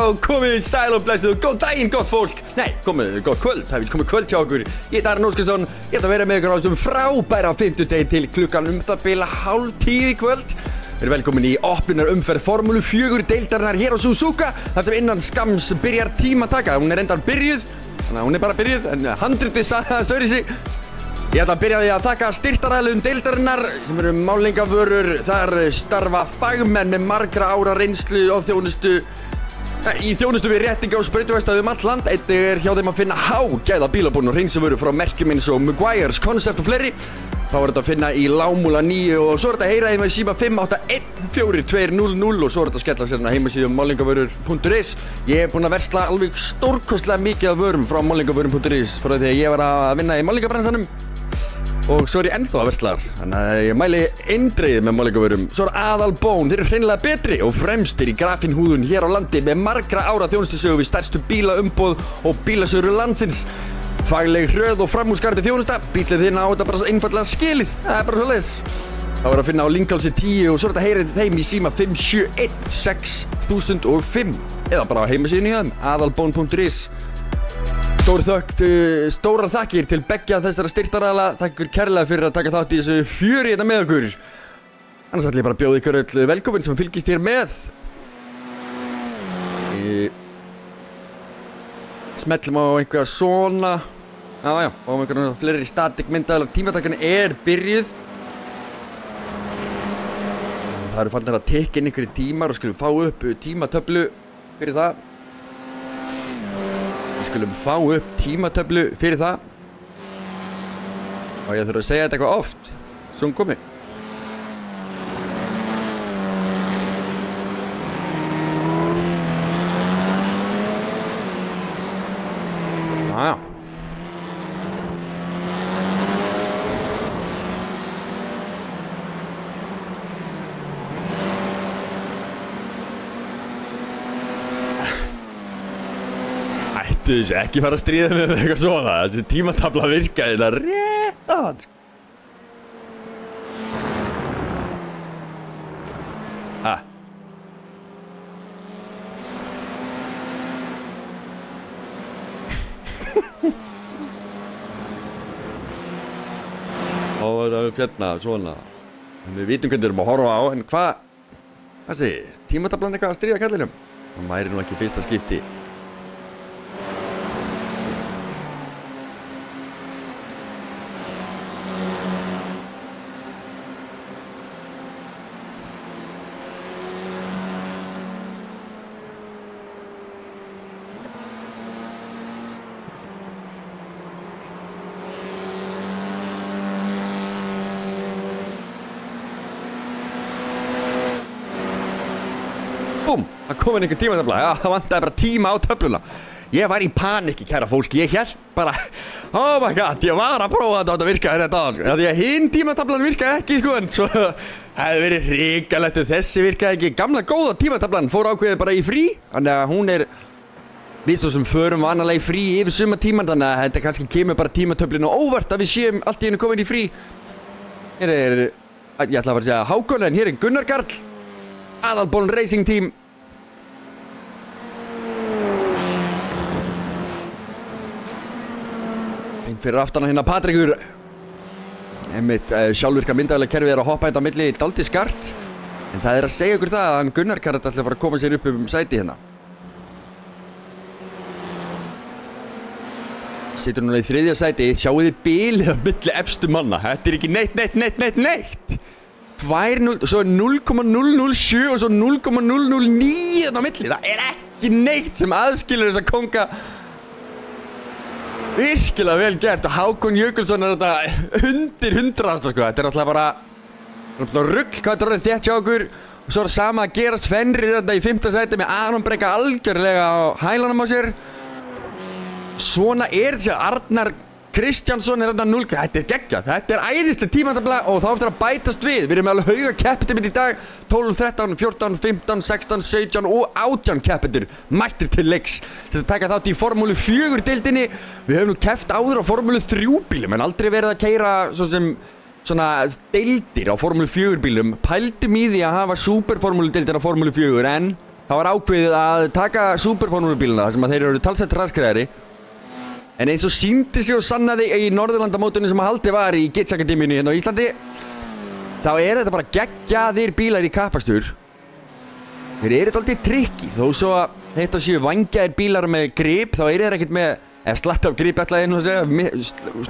Já, komið sæl og blessuð og góð daginn, gott fólk. Nei, komið gott kvöld, það er komið kvöld hjá okkur. Ég heiti Aron Óskarsson, ég ætla að vera með ykkur á þessum frábæra fimmtudegi til klukkan það bil 9:30 í kvöld. Við erum velkomin í opnunar umferð Formúlu 4 deildarinnar hér á Suzuka, þar sem innan skams byrjar tímataka. Hún er endar byrjuð, þannig að hún er bara byrjuð, en handritið sagði það stöðri sig. Ég ætla að byrja því að þakka styrktaraðilum deildarinnar sem eru málningavörur. Þar starfa fagmenn með margra ára reynslu og þjónustu í þjónustu við réttinga og sprautuvegstæði all land. Einnig er hjá þeim að finna hágæða bílabúnaði og hreinsivörur frá merkjum eins og Maguire's, Concept og fleiri. Þá er þetta að finna í Lámúla 9 og svo er þetta að heyra þeim að síma 5814200 og svo er þetta að skella sér heimasíðum málningavörur.is. Ég hef búinn að versla alveg stórkostlega mikið af vörum frá málningavörum.is frá því að ég var að vinna í málningabransanum. Og svo er ég ennþá að versla þar, þannig að ég mæli eindregið með málningavörum. Svo er Aðalbón, þeir eru hreinlega betri og fremstir í grafínhúðun hér á landi með margra ára þjónustusögu við stærstu bílaumboð og bílasögur landsins. Fagleg hröð og framúrskarandi þjónusta, bílið þinn á þetta bara einfallega skilið, það er bara svoleiðis. Það var að finna á Lyngálsi 10 og svo er þetta heyrið þeim í síma 5716005 eða bara á heimasíðunni hjá þeim, aðalbón.is. Stórar þakkir til beggja þessara styrktaraðila. Þakka ykkur kærlega fyrir að taka þátt í þessu fjöri hérna með okkur. Annars ætla ég bara að bjóða ykkur öll velkomin sem fylgist hér með. Smellum á einhverja svona. Já, og einhverja fleiri static myndaðilega. Tímatakan er byrjuð. Það eru farnir að tekja inn einhverjir tímar og skulum fá upp tímatöflu fyrir það. Við skulum fá upp tímatöflu fyrir það. Og ég þurfa að segja þetta eitthvað oft. Svo hún komi. Já. Ættu þessi ekki fara að stríða með eitthvað svona. Þessi tímatafla virkaði þetta rétt á hans. Og það er hérna svona. Við vitum hvernig við erum að horfa á, en hvað sé, tímataflan eitthvað að stríða kallinum? Það væri nú ekki fyrsta skipti. Búm, það kom inn einhver tímatöfla. Já, það vantaði bara tíma á töfluna. Ég var í paniki, kæra fólk. Ég hélt bara, oh my god, ég var að prófa þetta virkaði þetta á. Því að hinn tímatöflan virkaði ekki, sko, en svo hefði verið hrikalegt ef þessi virkaði ekki. Gamla góða tímatöflan fór ákveðið bara í frí. Þannig að hún er, við svo sem förum vanalega í frí yfir sumartíman, þannig að þetta kannski kemur bara tímatöflinu óvart að við séum allt í einu komin í frí. Hér er, ég ætla að fara að segja Hákon, en hér er Gunnar Karl. Aðalbón Racing Team. Einn fyrir aftan að hérna Patrikur. Einmitt sjálfvirka myndaðilega kerfið er að hoppa hérna á milli dálítið skart. En það er að segja ykkur það að hann Gunnar Karl ætla að fara að koma sér upp sæti hérna. Situr núna í 3. sæti. Sjáu þið bilið á milli efstu manna. Þetta er ekki neitt. 2-0, svo 0,007 og svo 0,009 á milli. Það er ekki neitt sem aðskilur þessa konga. Virkilega vel gert og Hákon Jökulsson er þetta undir 100, sko. Þetta er alltaf bara rugl hvað þetta er orðið þétt hjá okkur. Og svo er sama að gerast. Fenrir er þetta í 5. sæti með Aron Breka algjörlega á hælanum á sér. Svona er þessi Arnar Kristjánsson er þetta 0. Þetta er geggjað. Þetta er æðislega tímatabla og þá eftir að bætast við. Við erum með alveg hauga keppindur í dag. 12, 13, 14, 15, 16, 17 og 18 keppindur mættir til leiks. Þess að taka þátt í Formúlu 4 deildinni. Við höfum nú keppt áður á Formúlu 3 bílum en aldrei verið að keyra svona deildir á Formúlu 4 bílum. Pældum í því að hafa superformúlu deildir á Formúlu 4 en Það var ákveðið að taka superformúlubíluna þar sem að þeir eru talsett raskræðari. En eins og sýndi sig og sannaði í Norðurlandamótunum sem að haldið var í Gits Akademíunni hérna á Íslandi, þá þetta bara geggjaðir bílar í kappastur. Þeir eru dálítið trikki, þó svo að þetta séu vængjaðir bílar með grip, þá þeir ekkert með, eða slatt af grip ætlaði nú að segja,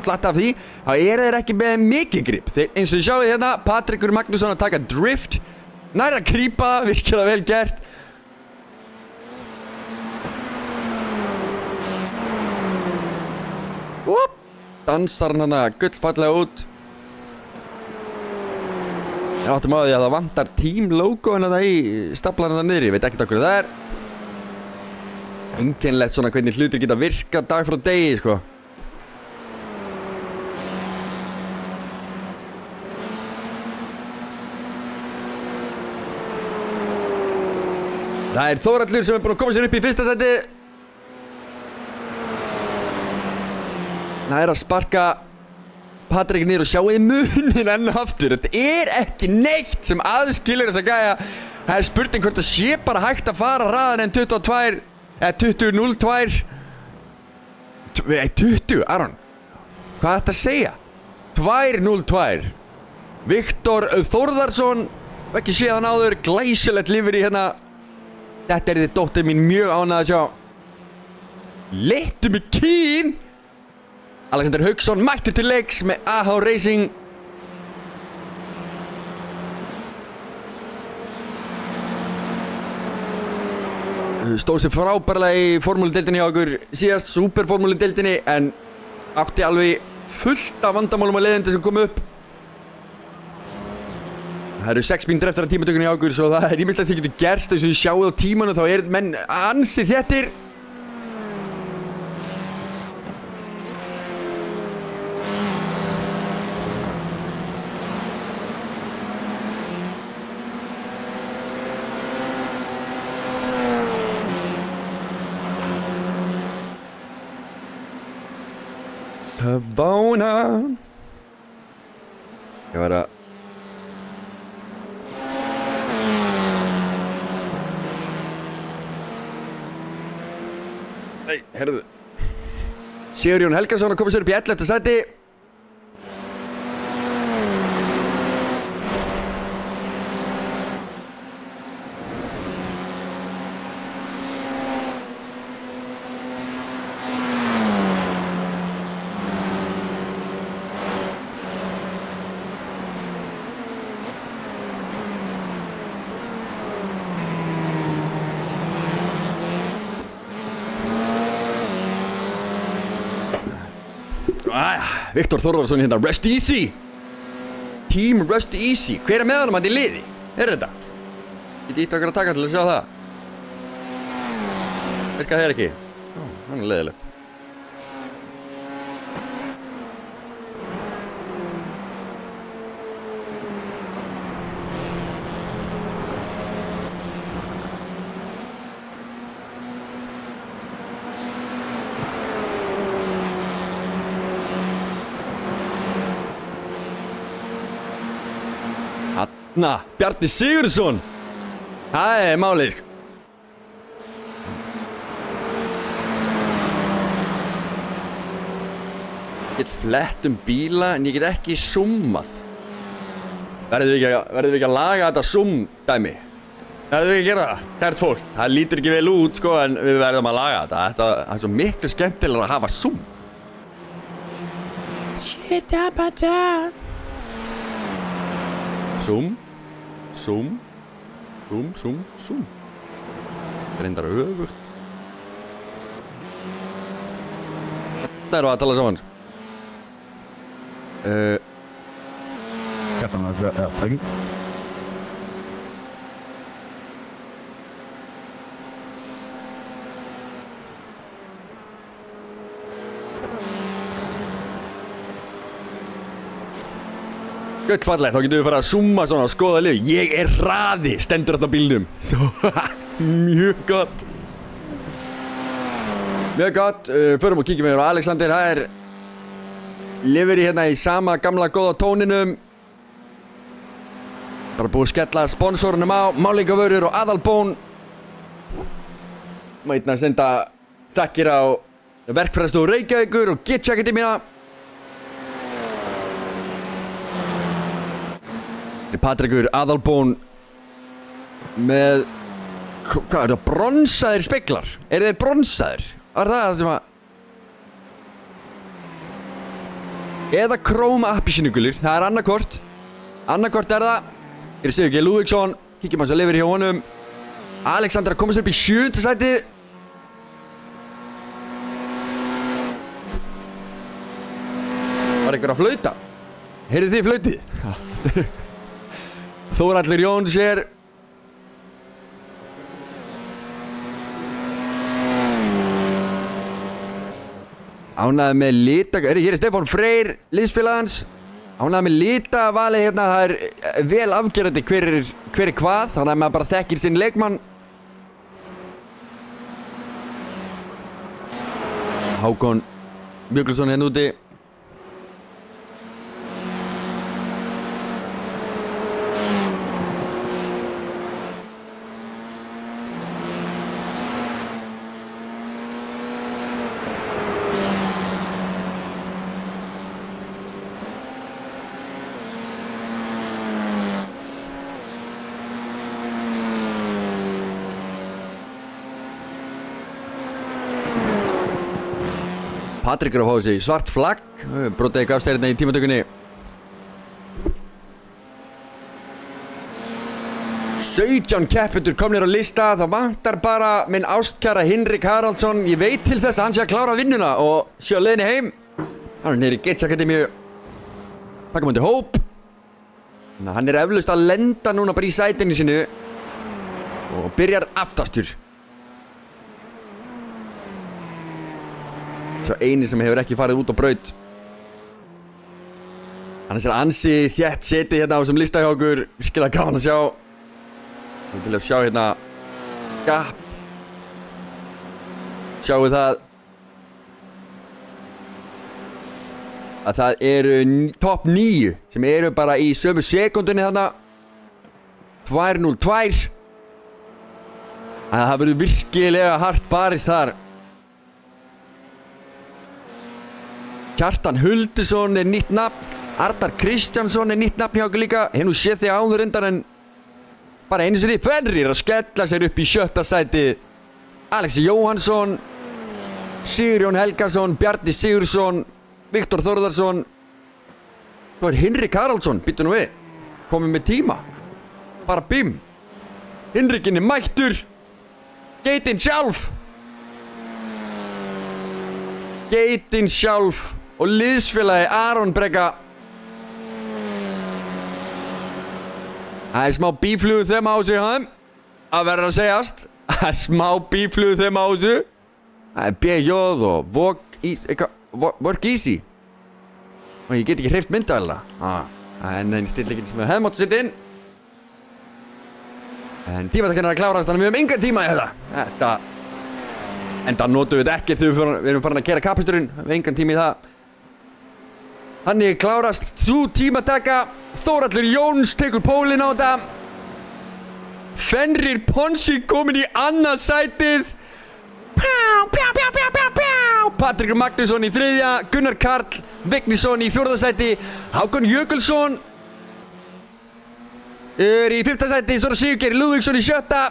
slatt af því, þá þeir ekki með mikið grip. Eins og þið sjáum hérna, Patrikur Magnússon að taka drift, nær að grípa, virkilega vel gert. Dansar hann hana gullfallega út. Ég áttum á því að það vantar team-logoinn þetta í staflanum það niður. Ég veit ekkert okkur það er. Einkennilegt svona hvernig hlutir geta virkað dag frá degi, sko. Það er Þórhallur sem er búinn að koma sér upp í fyrsta sæti. Það að sparka Patrik niður og sjáuði munin enn aftur. Þetta ekki neitt sem aðskilur þess að gæja. Það er spurning hvort það sé bara hægt að fara hraðar en 22 eða 20.02. 20, Aron. Hvað þetta að segja? 2.02. Viktor Þórðarsson, ekki séð hann áður, glæsilegt lífur í hérna. Þetta þið dóttir mín mjög ánægð að sjá. Leittu mig kín. Alexander Hauksson mættur til leiks með AH Racing. Stóð sér frábærlega í formúludeildinni hjá okkur síðast, superformúludeildinni, en átti alveg fullt af vandamálum að leiðindi sem kom upp. Það eru 6 mínútur eftir að tímatökunni hjá okkur, svo það er ýmislegt sem getur gerst. Þess að þið sjáuð á tímanu þá menn ansi þéttir. Savona. Ég var að Nei, herðu. Sigurjón Helgason að koma sér upp í 11. sæti. Viktor Þórðarsson hérna, Rest Easy. Team Rest Easy. Hver er með honum hann í liði? Þetta? Get ítt okkar að taka til að sjá það. Virka þér ekki? Hann er leiðilegt. Bjarni Sigurðsson. Það er málið. Ég get flett bíla en ég get ekki zoomað. Verðum við ekki að laga þetta zoom dæmi? Verðum við ekki að gera það? Kært fólk, það lítur ekki vel út sko, en við verðum að laga þetta. Þetta er svo miklu skemmtilega að hafa zoom. Zoom. Zoom. Zoom, zoom, zoom. Reyndar öfugt. Þetta erum við að tala saman. Takk. Gullfallegt, þá getum við fara að zooma svona og skoða lið. Ég er hraði, stendur þetta á bílnum. Svo, mjög gott. Mjög gott, förum og kíkjum við á Alexander. Það livery hérna í sama gamla góða tóninum. Bara búið að skella sponsorunum á, málingavörur og aðalbón. Má einnig að senda þakkir á Verkfræðistofu Reykjavíkur og Gitch Akademíuna. Patrekur Aðalbón með, hvað er það, bronsaðir speglar? Eru þeir bronsaðir? Var það sem að... Eða króm appelsínugulir, það er annarkvort. Annarkvort er það. Sigurgeir Lúðvíksson, kíkjum hans að lifir hjá honum. Alexandra komast upp í 7. sætið. Var einhver að flauta? Heyrðu þið flautið? Þórhallur Jóns er ánægður með lita, hér er Stefán Freyr, liðsfélagans, ánægður með litavalið hérna, það er vel afgerandi hver er hvað, þannig að maður bara þekkir sinn leikmann. Hákon Mjökulsson hérna úti. Patrik er að fá sig svart flagg, brotaði gafstærna í tímatökunni. 17 keppendur komnir á lista, það vantar bara minn ástkæra Hinrik Haraldsson. Ég veit til þess að hann sé að klára vinnuna og sé á leiðinni heim. Hann er nýri Gitch Akademíu, taka mútið hóp. Hann er eflaust að lenda núna bara í sætinu sinu og byrjar aftastur. Svo eini sem hefur ekki farið út á braut. Annars er ansi þétt setið hérna á þessum lista hjá okkur. Virkilega gaman að sjá. Til að sjá hérna gap. Sjáu það að það eru topp 9 sem eru bara í sömu sekundunni þarna. 2:02. Það verður virkilega hart barist þar. Kjartan Huldisson er nýtt nafn. Arnar Kristjánsson er nýtt nafn hjá okkur líka. Hef nú séð þig áður undan en bara einu sinni. Fenrir að skella sér upp í 7. sæti. Alexi Jóhansson, Sigurjón Helgason, Bjarni Sigursson, Viktor Þórðarsson. Svo er Hinrik Haraldsson, býttu nú við. Komið með tíma. Bara bím. Hinrikinn er mættur. Geitinn sjálf. Geitinn sjálf. Og liðsfélagi Aron Brega. Það er smá bíflugu þeim á þessu hann. Að verða að segjast. Það er smá bíflugu þeim á þessu. Það er BJ og Work Easy. Og ég get ekki hreyft myndavæla. En stillingin sem við hefðum átt að setja inn. En tímatakinn er að klárast, þannig við höfum engan tíma í þetta. Enda notum við þetta ekki þegar við erum farin að keyra kappisturinn. Við höfum engan tíma í það. Þannig klárast þú tímataka. Þórhallur Jóns tekur pólinn á þetta. Fenrir Ponsi komin í annað sætið. Patrik Magnússon í 3. Gunnar Karl Vignisson í 4. sæti. Hákon Jökulsson er í 5. sæti. Svo er Sigurgeir Lúðvíksson í 7.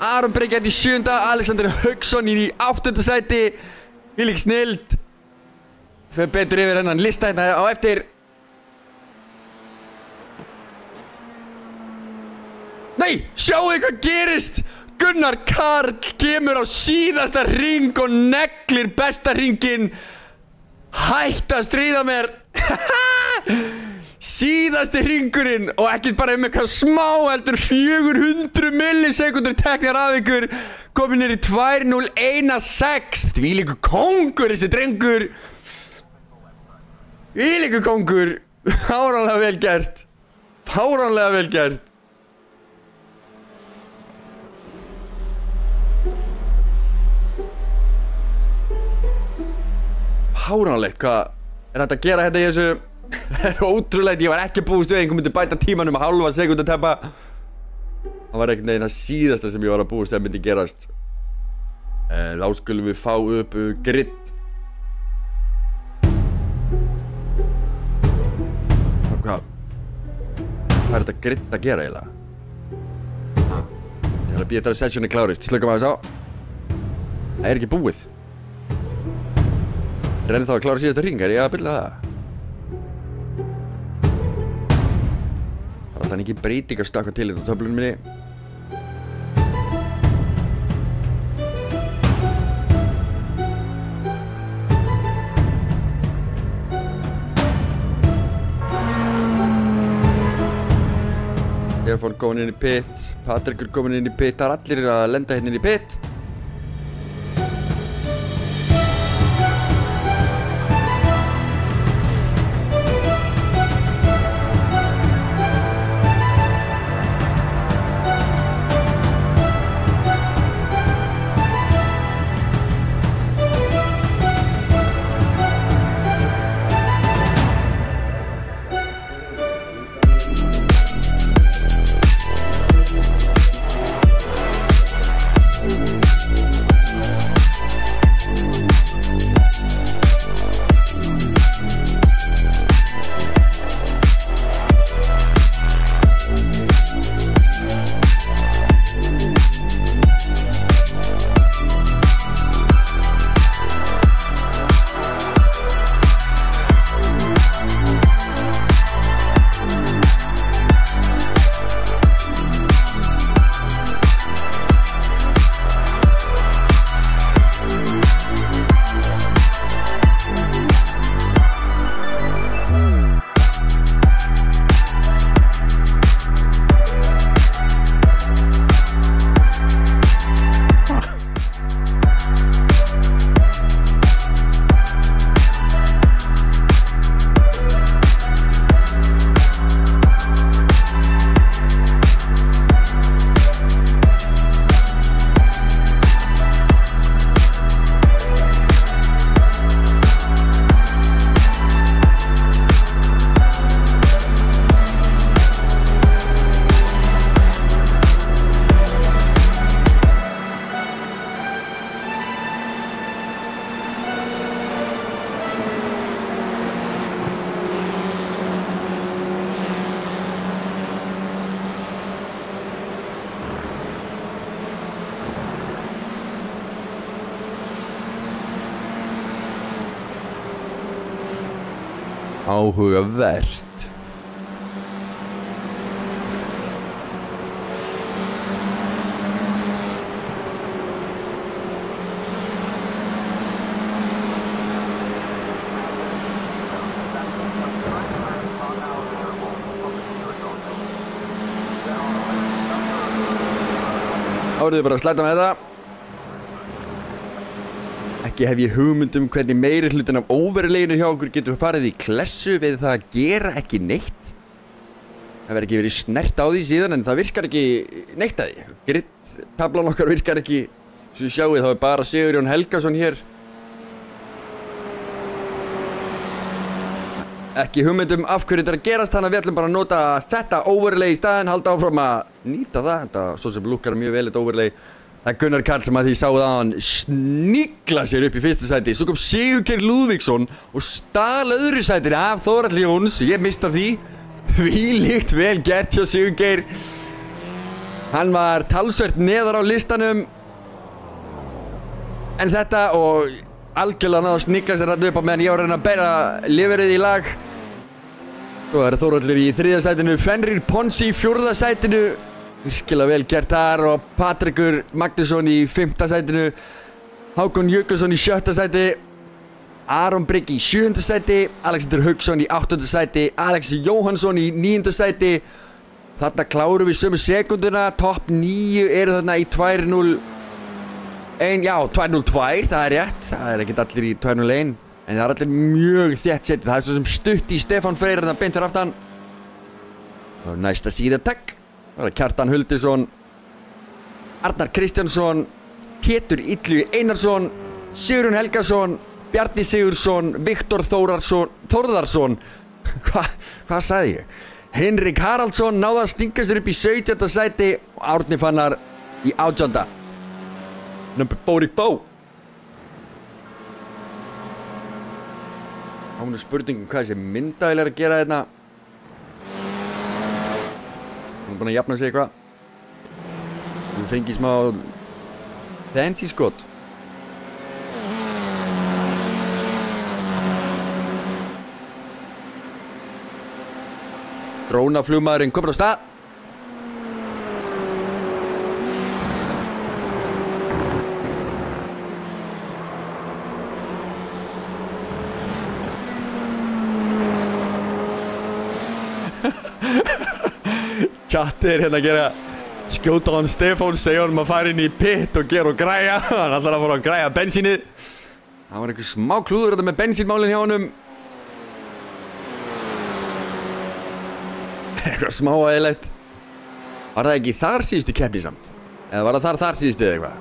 Aron Breki í 7. Alexander Hauksson í 8. sæti. Hvílík snilld. Fyrir betur yfir hennan lista hérna á eftir. Nei, sjáu hvað gerist. Gunnar Karl kemur á síðasta ring og neglir besta ringinn. Hætt að stríða mér. Síðasti ringurinn. Og ekki bara eitthvað smá heldur 400 millisekundur teknar af ykkur. Komið niður í 2:01.6. Þvílíkur kóngur þessi drengur. Þvílíkur kóngur. Fáránlega vel gert. Fáránlega vel gert. Fáránlegt, hvað er þetta að gera hérna í þessu? Það er ótrúlegt, ég var ekki búist við einhver myndi bæta tímanum að 0,5 sekúndu teppa. Það var ekkert neginn að síðasta sem ég var að búist við að myndi gerast. Þá skulum við fá upp grid. Hvað er þetta grid að gera eiginlega? Ég ætla að býja þetta að sessioni klárist. Slökum aðeins á. Það er ekki búið. Rennir þá að klára síðasta hring, er ég að byrja það? Það er alltaf ekki breyting að stakka til þetta á töflunum minni. Stefán komin inn í pit, Patrikur komin inn í pit, það er allir að lenda hérna inn í pit. Áhugavert. Þá eruð þið bara að slæta með þetta. Ekki hef ég hugmynd hvernig meiri hlutin af óveruleginu hjá okkur getur farið í klessu við það að gera ekki neitt. Það verður ekki verið snert á því síðan en það virkar ekki neitt að því. Grid-tablan okkar virkar ekki. Svo við sjáum þá er bara Sigurjón Helgason hér. Ekki hugmynd af hverju þetta er að gerast, þannig að við ætlum bara að nota þetta overlay í staðinn, halda áfram að nýta það. Þetta svo sem lukkar mjög vel þetta overlay. Það er Gunnar Karl sem að því sáðu að hann sníkla sér upp í fyrsta sæti. Svo kom Sigurgeir Lúðvíksson og stal öðru sætinu af Þórhallur Jóns. Ég mista því. Þvílíkt vel gert hjá Sigurgeir. Hann var talsvert neðar á listanum. En þetta og algjörlega náðu að sníkla sér þarna upp á meðan ég var að reyna að bera liverið í lag. Svo er Þórhallur í þriðja sætinu, Fenrir Ponsi í fjórða sætinu. Virkilega vel gert þar og Patrikur Magnússon í 5. sætinu, Hákon Jökulsson í 7. sæti, Aron Brygg í 7. sæti, Alexander Hauksson í 8. sæti, Alex Jóhansson í 9. sæti. Þarna klárum við sömu sekunduna, topp 9 eru þarna í 2.01, já 2.02, það er rétt, það er ekkert allir í 2.01, en það er allir mjög þétt setið, það er svo sem stutt í Stefán Freyr þarna beint fyrir aftan. Og næsta síðatakk. Það er Kjartan Huldisson, Arnar Kristjánsson, Pétur Illugi Einarsson, Sigurjón Helgason, Bjarni Sigursson, Viktor Þórðarsson, hvað sagði ég? Henrik Haraldsson náði að stinga sér upp í 17. sæti og Árni Fannar í 18. Number 44. Hún spurningum hvað þessi myndavél að gera hérna. Hún búin að jafna sig eitthvað. Hún fengi smá fancy skot. Drónaflugmaðurinn komur á stað. Tjatti hérna að gera skjóta á hann Stefán, segja honum að fara inn í pit og gera og græja. Hann ætlar að fara að græja bensínið. Það var einhver smá klúður þetta með bensínmálinn hjá honum. Eitthvað smá aðeinlegt. Var það ekki þar síðustu keppni samt? Eða var það þar síðustu eða eitthvað?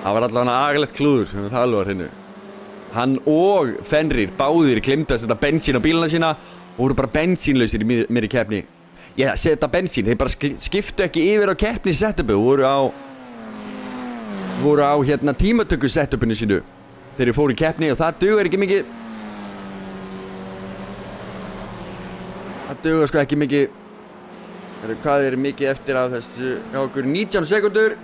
Það var allavega agalegt klúður sem það alvar hinnu. Hann og Fenrir báðir glemdu að setja bensín á bílana sína og voru bara bensínlausir í miðri keppni. Já, setja bensín, þeir bara skiptu ekki yfir á keppni setupu, voru á hérna tímatöku setupinu sínu þegar þeir fóru í keppni og það dugar ekki mikið. Það dugar sko ekki mikið. Hvað er mikið eftir af þessu? Já, okkur 19 sekundur.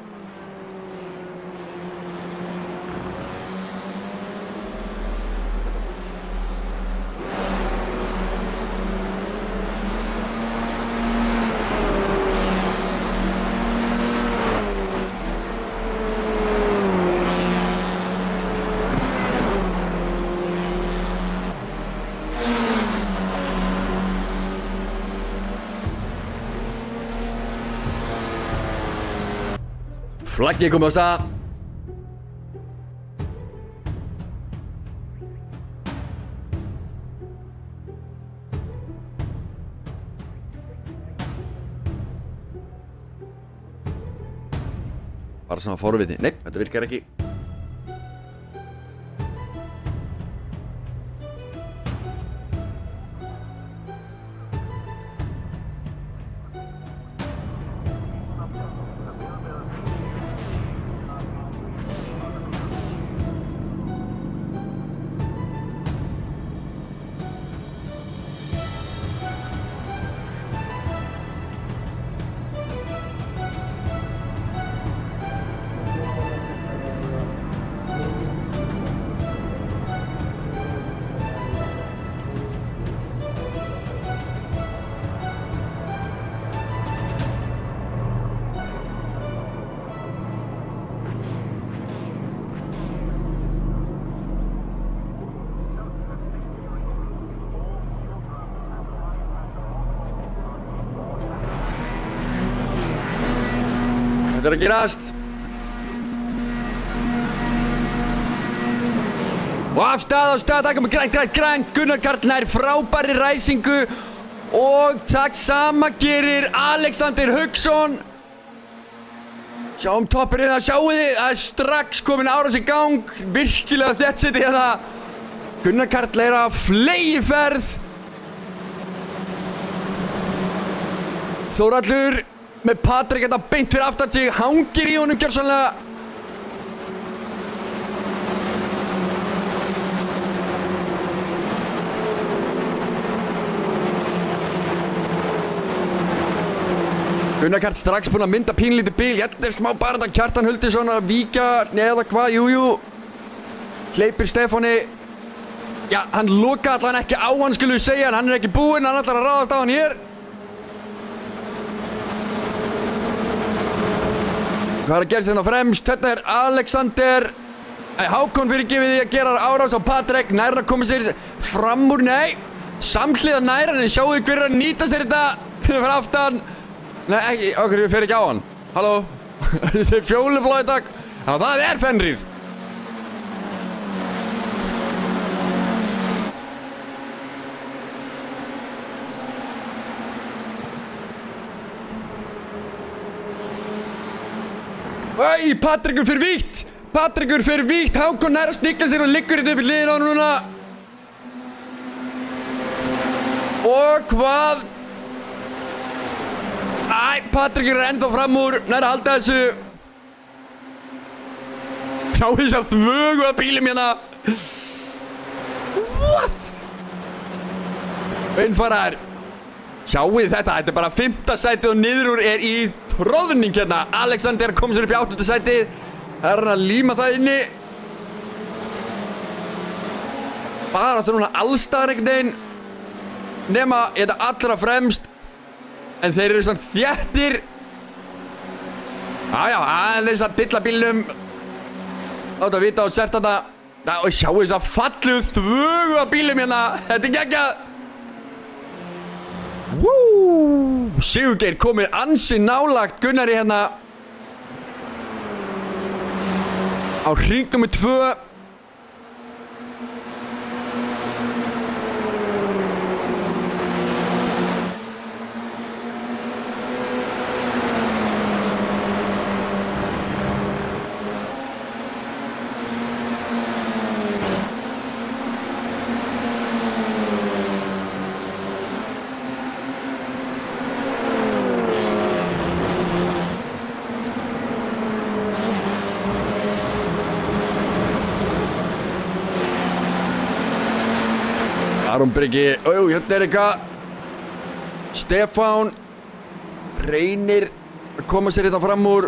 Flaggið komið á stað. Bara svona forviti. Nei, þetta virkar ekki. Þetta er að gerast. Og af stað, það komið grænt. Gunnar Karl nær frábæri ræsingu. Og takk sama gerir Alexander Hauksson. Sjáum toppurinn, það sjáu þið. Það er strax komin árás í gang. Virkilega þett setið hérna. Gunnar Karl er að fleygiferð. Þórhallur með Patrik þetta beint fyrir aftan sig, hangir í honum gjörsamlega. Gunnar Karl strax búinn að mynda pínlítið bil. Hérna er smá barða, Kjartan Huldisson að víka eða hvað, jújú. Hleypir Stefáni. Já, hann loka allan ekki á hann, skulum við segja, en hann er ekki búinn, hann ætlar að ráðast á hann hér. Hvað er að gerast hérna fremst? Hérna er Alexander Hákon fyrirgefið því að gera árás á Patrik. Nær að koma sér fram úr, nei. Samhliða nær, en sjáu þið hver er að nýta sér þetta fyrir aftan. Nei, ekki, okkur fyrir ekki á hann. Halló? Þessi fjólubláði takk. Já, það er Fenrir. Æ, Patrikur fyrir vítt. Patrikur fyrir vítt. Hákon nær að snikla sér og liggur þetta upp í liðin á hann núna. Og hvað? Æ, Patrikur er ennþá fram úr. Nær að halda þessu. Sjáu þess að þvögu að bílum hérna. What? Einfarar. Sjáu þetta er bara 5. sætið og niður úr í tróðning hérna. Alexander kom sér upp í 8. sætið. Það hann að líma það inni. Bara þetta núna allstaðar einhvern veginn. Nema þetta allra fremst. En þeir eru svona þéttir. Jájá, aðeins að dilla bílnum. Láta vita og sert þetta. Og sjáu þess að fallu þvögu að bílum hérna. Þetta geggjað. Sigurgeir komið ansi nálagt Gunnari hérna. Á hring nr. 2. Aron Breki, hérna eitthvað. Stefán reynir að koma sér hérna fram úr.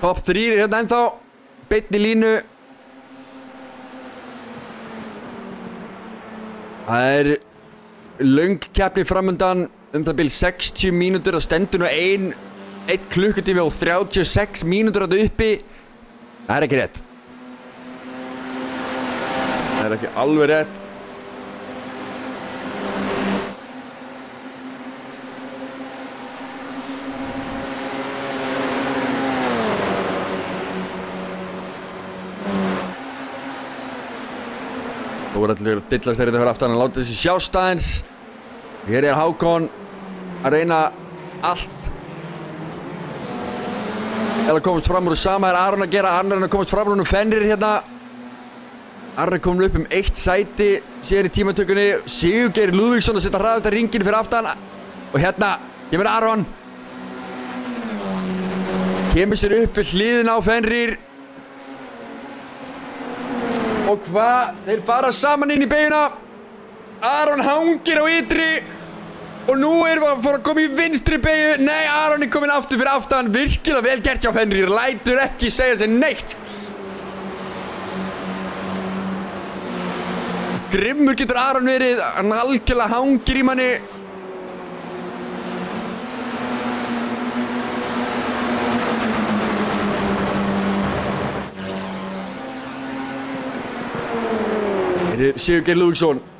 Top 3 hérna ennþá. Beinni línu. Það löng keppni framundan. Það bil 60 mínútur. Það stendur nú 1 klukkutími og 36 mínútur að uppi. Það ekki rétt. Það ekki alveg rétt. Þú voru allir að dilla sér þetta fyrir aftan að láta þessi sjást aðeins. Hér Hákon að reyna allt. Eða komast fram úr sama Aron að gera. Aron að komast fram úr Fenrir hérna. Aron komin upp 1 sæti síðan í tímatökunni. Sigurgeir Lúðvíksson að setja hraðasta ringin fyrir aftan. Og hérna kemur Aron. Kemur sér upp við hliðina á Fenrir. Og hvað? Þeir fara saman inn í beyguna. Aron hangir á ytri. Og nú fór að koma í vinstri beygju. Nei, Aron komin aftur fyrir aftan. Virkilega vel gert hjá Fenrir. Lætur ekki segja sér neitt. Grimmur getur Aron verið. Hann algjörlega hangir í manni. Hér Sigurgeir Lúðvíksson.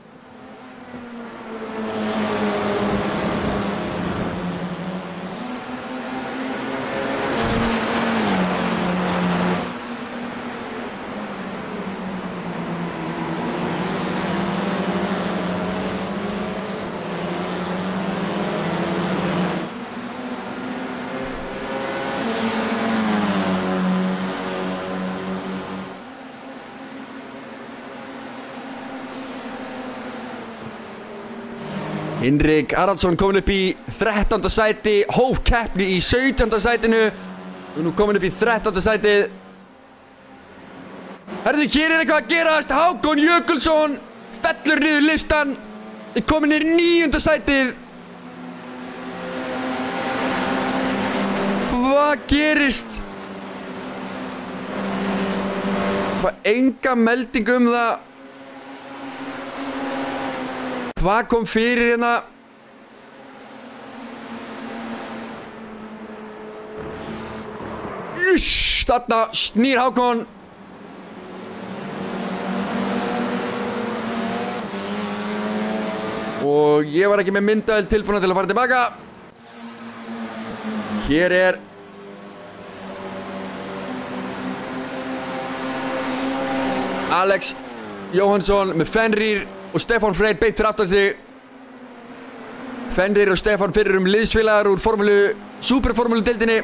Hinrik Haraldsson komin upp í 13. sæti. Hóf keppni í 17. sætinu. Og nú komin upp í 13. sætið. Herðu, hér eitthvað að gerast. Hákon Jökulsson fellur niður listan. Er komin í 9. sætið. Hvað gerist? Hvað enga melding það. Hvað kom fyrir hérna? Þarna snýr Hákon. Og ég var ekki með myndavél tilbúna til að fara tilbaka. Hér Alex Jóhannsson með Fenrir og Stefán Freyr beint fyrir aftan sig. Fenrir og Stefán fyrir liðsfélagar úr Superformúlu deildinni.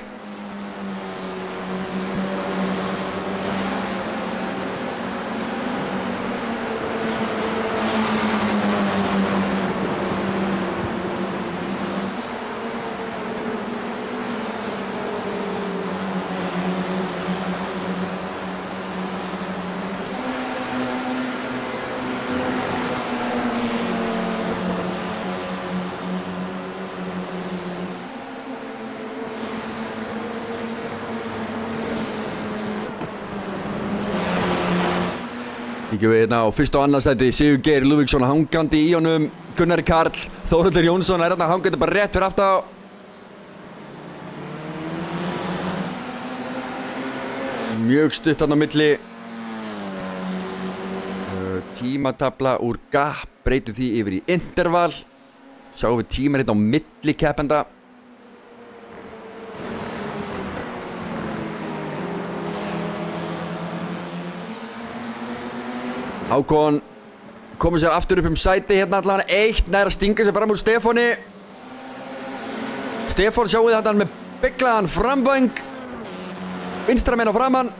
Líkjum við hérna á fyrsta og annarsæti Sigurgeir Lúðvíksson hangandi í honum. Gunnar Karl, Þórhallur Jónsson er hérna hangandi bara rétt fyrir aftan á. Mjög stutt þarna á milli. Tímatabla úr gap, breytum því yfir í interval. Sjáum við tíman hérna á milli keppenda. Hákon komur sér aftur upp sæti hérna allan eitt nær að stinga sér fram úr Stefáni. Stefán sjáum við þetta með beyglaðan framvæng. Vinstra megin á framann.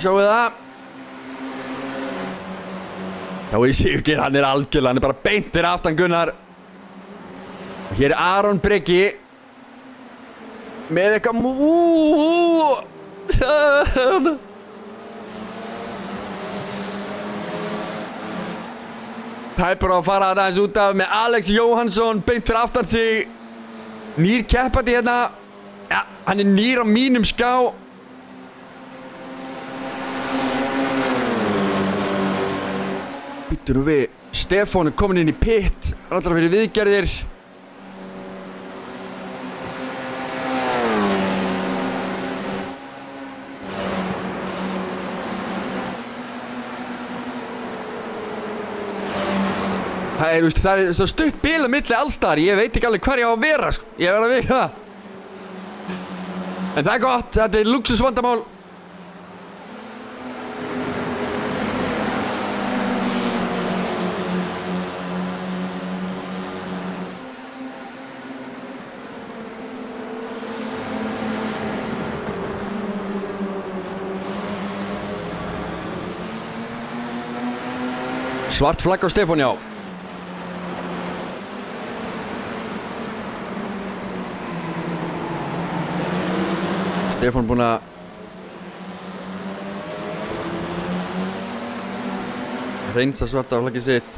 Sjáum við það. Já, ég sé ekki, hann algjörlega, hann bara beint fyrir aftan Gunnar. Og hér Aron Breki. Með eitthvað Pæpur á að fara aðeins út af með Alex Jóhansson beint fyrir aftan sig. Nýr keppandi hérna. Ja, hann nýr á mínum ská. Býttu nú við. Stefán komin inn í pit. Allra fyrir viðgerðir. Það er svo stutt bil á milli allstar. Ég veit ekki alveg hvar ég á að vera, sko. Ég verð að vika það. En það er gott. Þetta er luxusvandamál. Svart flagg á Stefán, já. Stefán búinn að reynsa svarta flaggið sitt.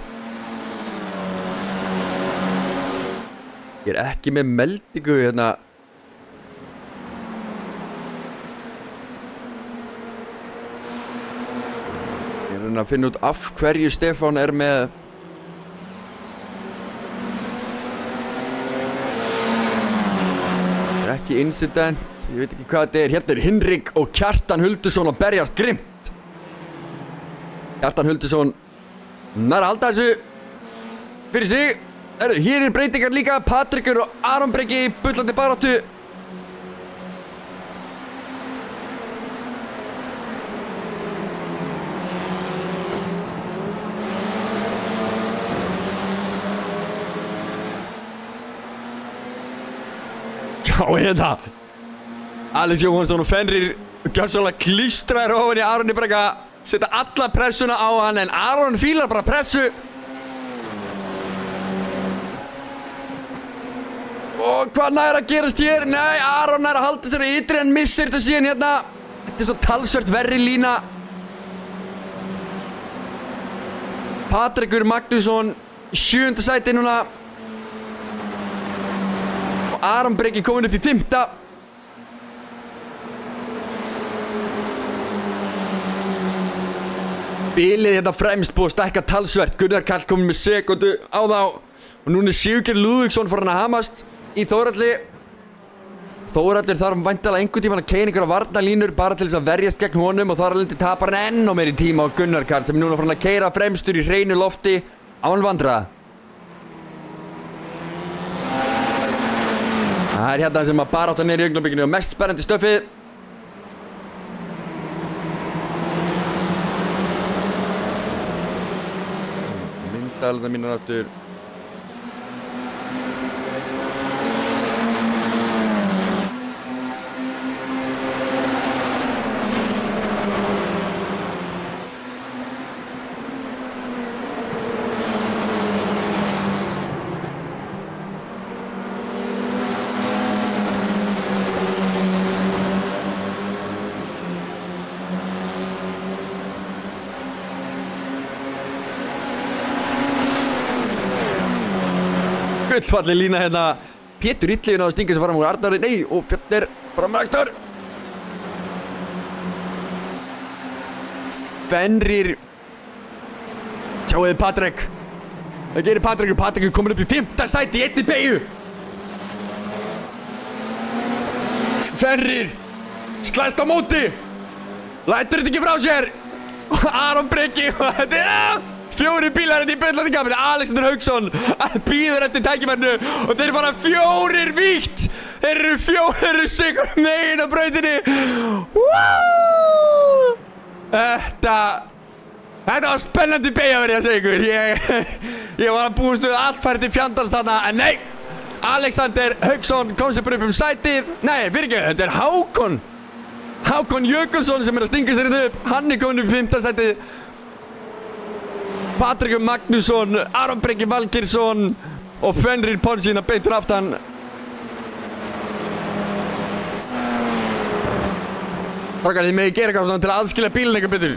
Ég er ekki með meldingu hérna. Ég er að reyna að finna út af hverju Stefán er með ekki incident. Ég veit ekki hvað þetta er. Hérna er Hinrik og Kjartan Hulduson að berjast grimmt. Kjartan Hulduson nær að halda þessu fyrir sig. Hér er breytingar líka. Patrikur og Aron Breki í bullandi baráttu. Já, hérna Alex Jóhansson og Fenrir gjörsamlega klístraðir ofan í Aroni Breka. Setja alla pressuna á hann en Aron fílar bara pressu. Og hvað nær að gerast hér? Nei, Aron nær að halda sér ytri en missir þetta síðan hérna. Þetta er svo talsvert verri lína. Patrikur Magnússon 7. sæti núna. Og Aron Breki komin upp í 5. Bilið hérna fremst búið að stækka talsvert. Gunnar Karl komið með sekundu á þá. Og núna er Sigurgeir Lúðvíksson farin að hamast í Þórhalli. Þórhallur þarf væntanlega einhvern tímann að keyra einhverja varnarlínur bara til þess að verjast gegn honum og þar alveg tapar hann enn á meiri tíma á Gunnar Karl sem er núna farin að keyra fremstur í hreinu lofti án vandræða. Það er hérna sem að baráttan er í augnablikinu og mest spennandi stöfið. Myndaðalina mínar aftur. Gullfalli lína hérna. Pétur Illiðin á að stinga sig fram úr Arnari. Nei, og Fjörnir framrækstur. Fenrir. Sjáu þið Patrick. Það gerir Patrick. Patrick er komin upp í 5. sæti í einni beygju. Fenrir. Slæst á móti. Lætur þetta ekki frá sér. Aron Breki. Þetta er 4 bílar í bullandi kappinu. Alexander Hauksson býður eftir tækifærinu og þeir fara 4 vítt. Þeir eru 4 sigur megin á brautinni. Þetta var spennandi beygja verið að segja ykkur. Ég var að búast við allt færi til fjandans þarna, en nei. Alexander Hauksson kom sér bara upp sætið. Nei, fyrir ekki, þetta er Hákon. Hákon Jökulsson sem er að stinga sér þetta upp. Hann er komin upp í 5. sætið. Patrik Magnússon, Aron Breki Valgeirsson og Fenrir Ponsín að beintur aftan. Þakkar þið megi gera eitthvað til að aðskilja bílinn eitthvað betur.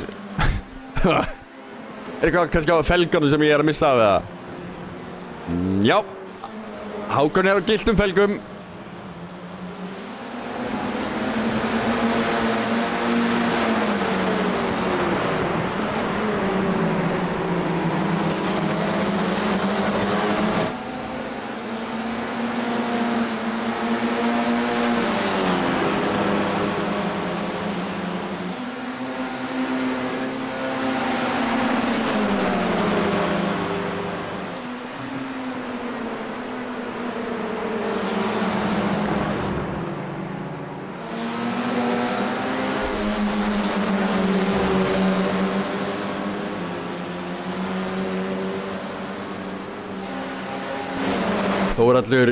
Er eitthvað kannski á felgunum sem ég er að missa af eða? Já. Hákon er á gylltum felgum. Þórhallur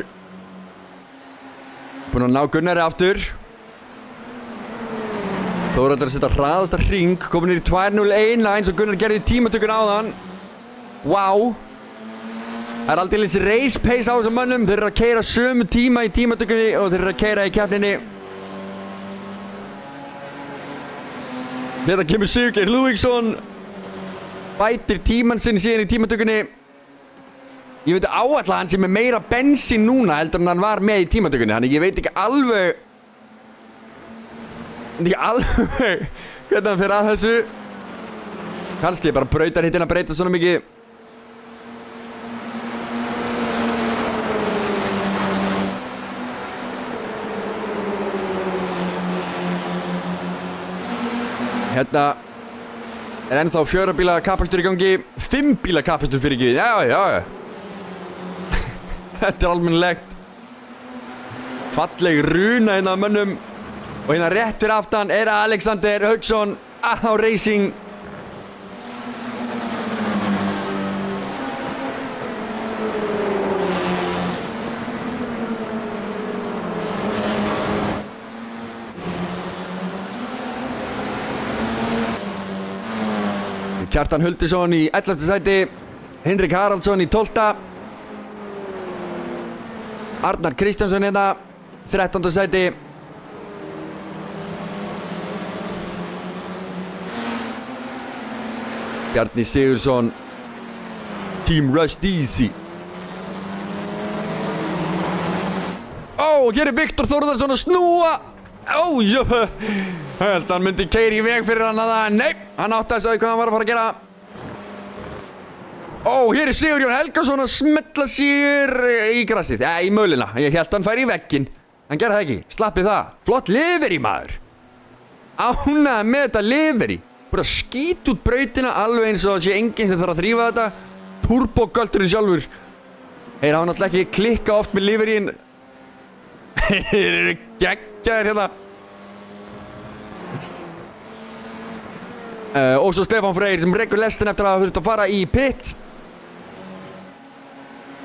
búinn að ná Gunnari aftur. Þórhallur að setja hraðasta hring, komin í 2:01 eins og Gunnar gerði í tímatökun áðan. Wow. Það er aldrei þessi race pace á þessum mönnum. Þeir eru að keyra sömu tíma í tímatökunni og þeir eru að keyra í keppninni. Þetta kemur Sigurgeir Lúðvíksson. Bætir tímann sinn síðan í tímatökunni. Ég veit áallega hann sem er meira bensín núna heldur en hann var með í tímatökunni. Þannig ég veit ekki alveg hvernig hann fer að þessu. Kannski bara brautarhittin að breyta svona mikið. Hérna er ennþá 4 bíla kappakstur í gangi. 5 bíla kappakstur fyrir ekki. Já. Þetta er almennilegt. Falleg runa hérna á mönnum. Og hérna rétt fyrir aftan er Alexander Hauksson á Racing. Kjartan Huldisson í 11. sæti. Henrik Haraldsson í 12. Arnar Kristjánsson hérna, 13. sæti. Bjarni Sigursson, Team Rust Easy. Hér er Viktor Þórðarsson að snúa. Held hann myndi keyra í veg fyrir hann að það. Nei, hann átti að segja hvað hann var að fara að gera. Hér er Sigurjón Helgason að smetla sér í grassið. Í mölina. Ég held hann færi í vegginn. Hann gerði það ekki. Slappið það. Flott livery, maður. Ánægður með þetta livery. Bara skít út brautina alveg eins og það sé enginn sem þarf að þrífa þetta. Turbogölturinn sjálfur. Þeir hafa náttúrulega ekki klikka oft með liveryin. Þeir eru geggjaðir hérna. Og svo Stefán Freyr sem rekur lestin eftir að hafa þurft að fara í pit.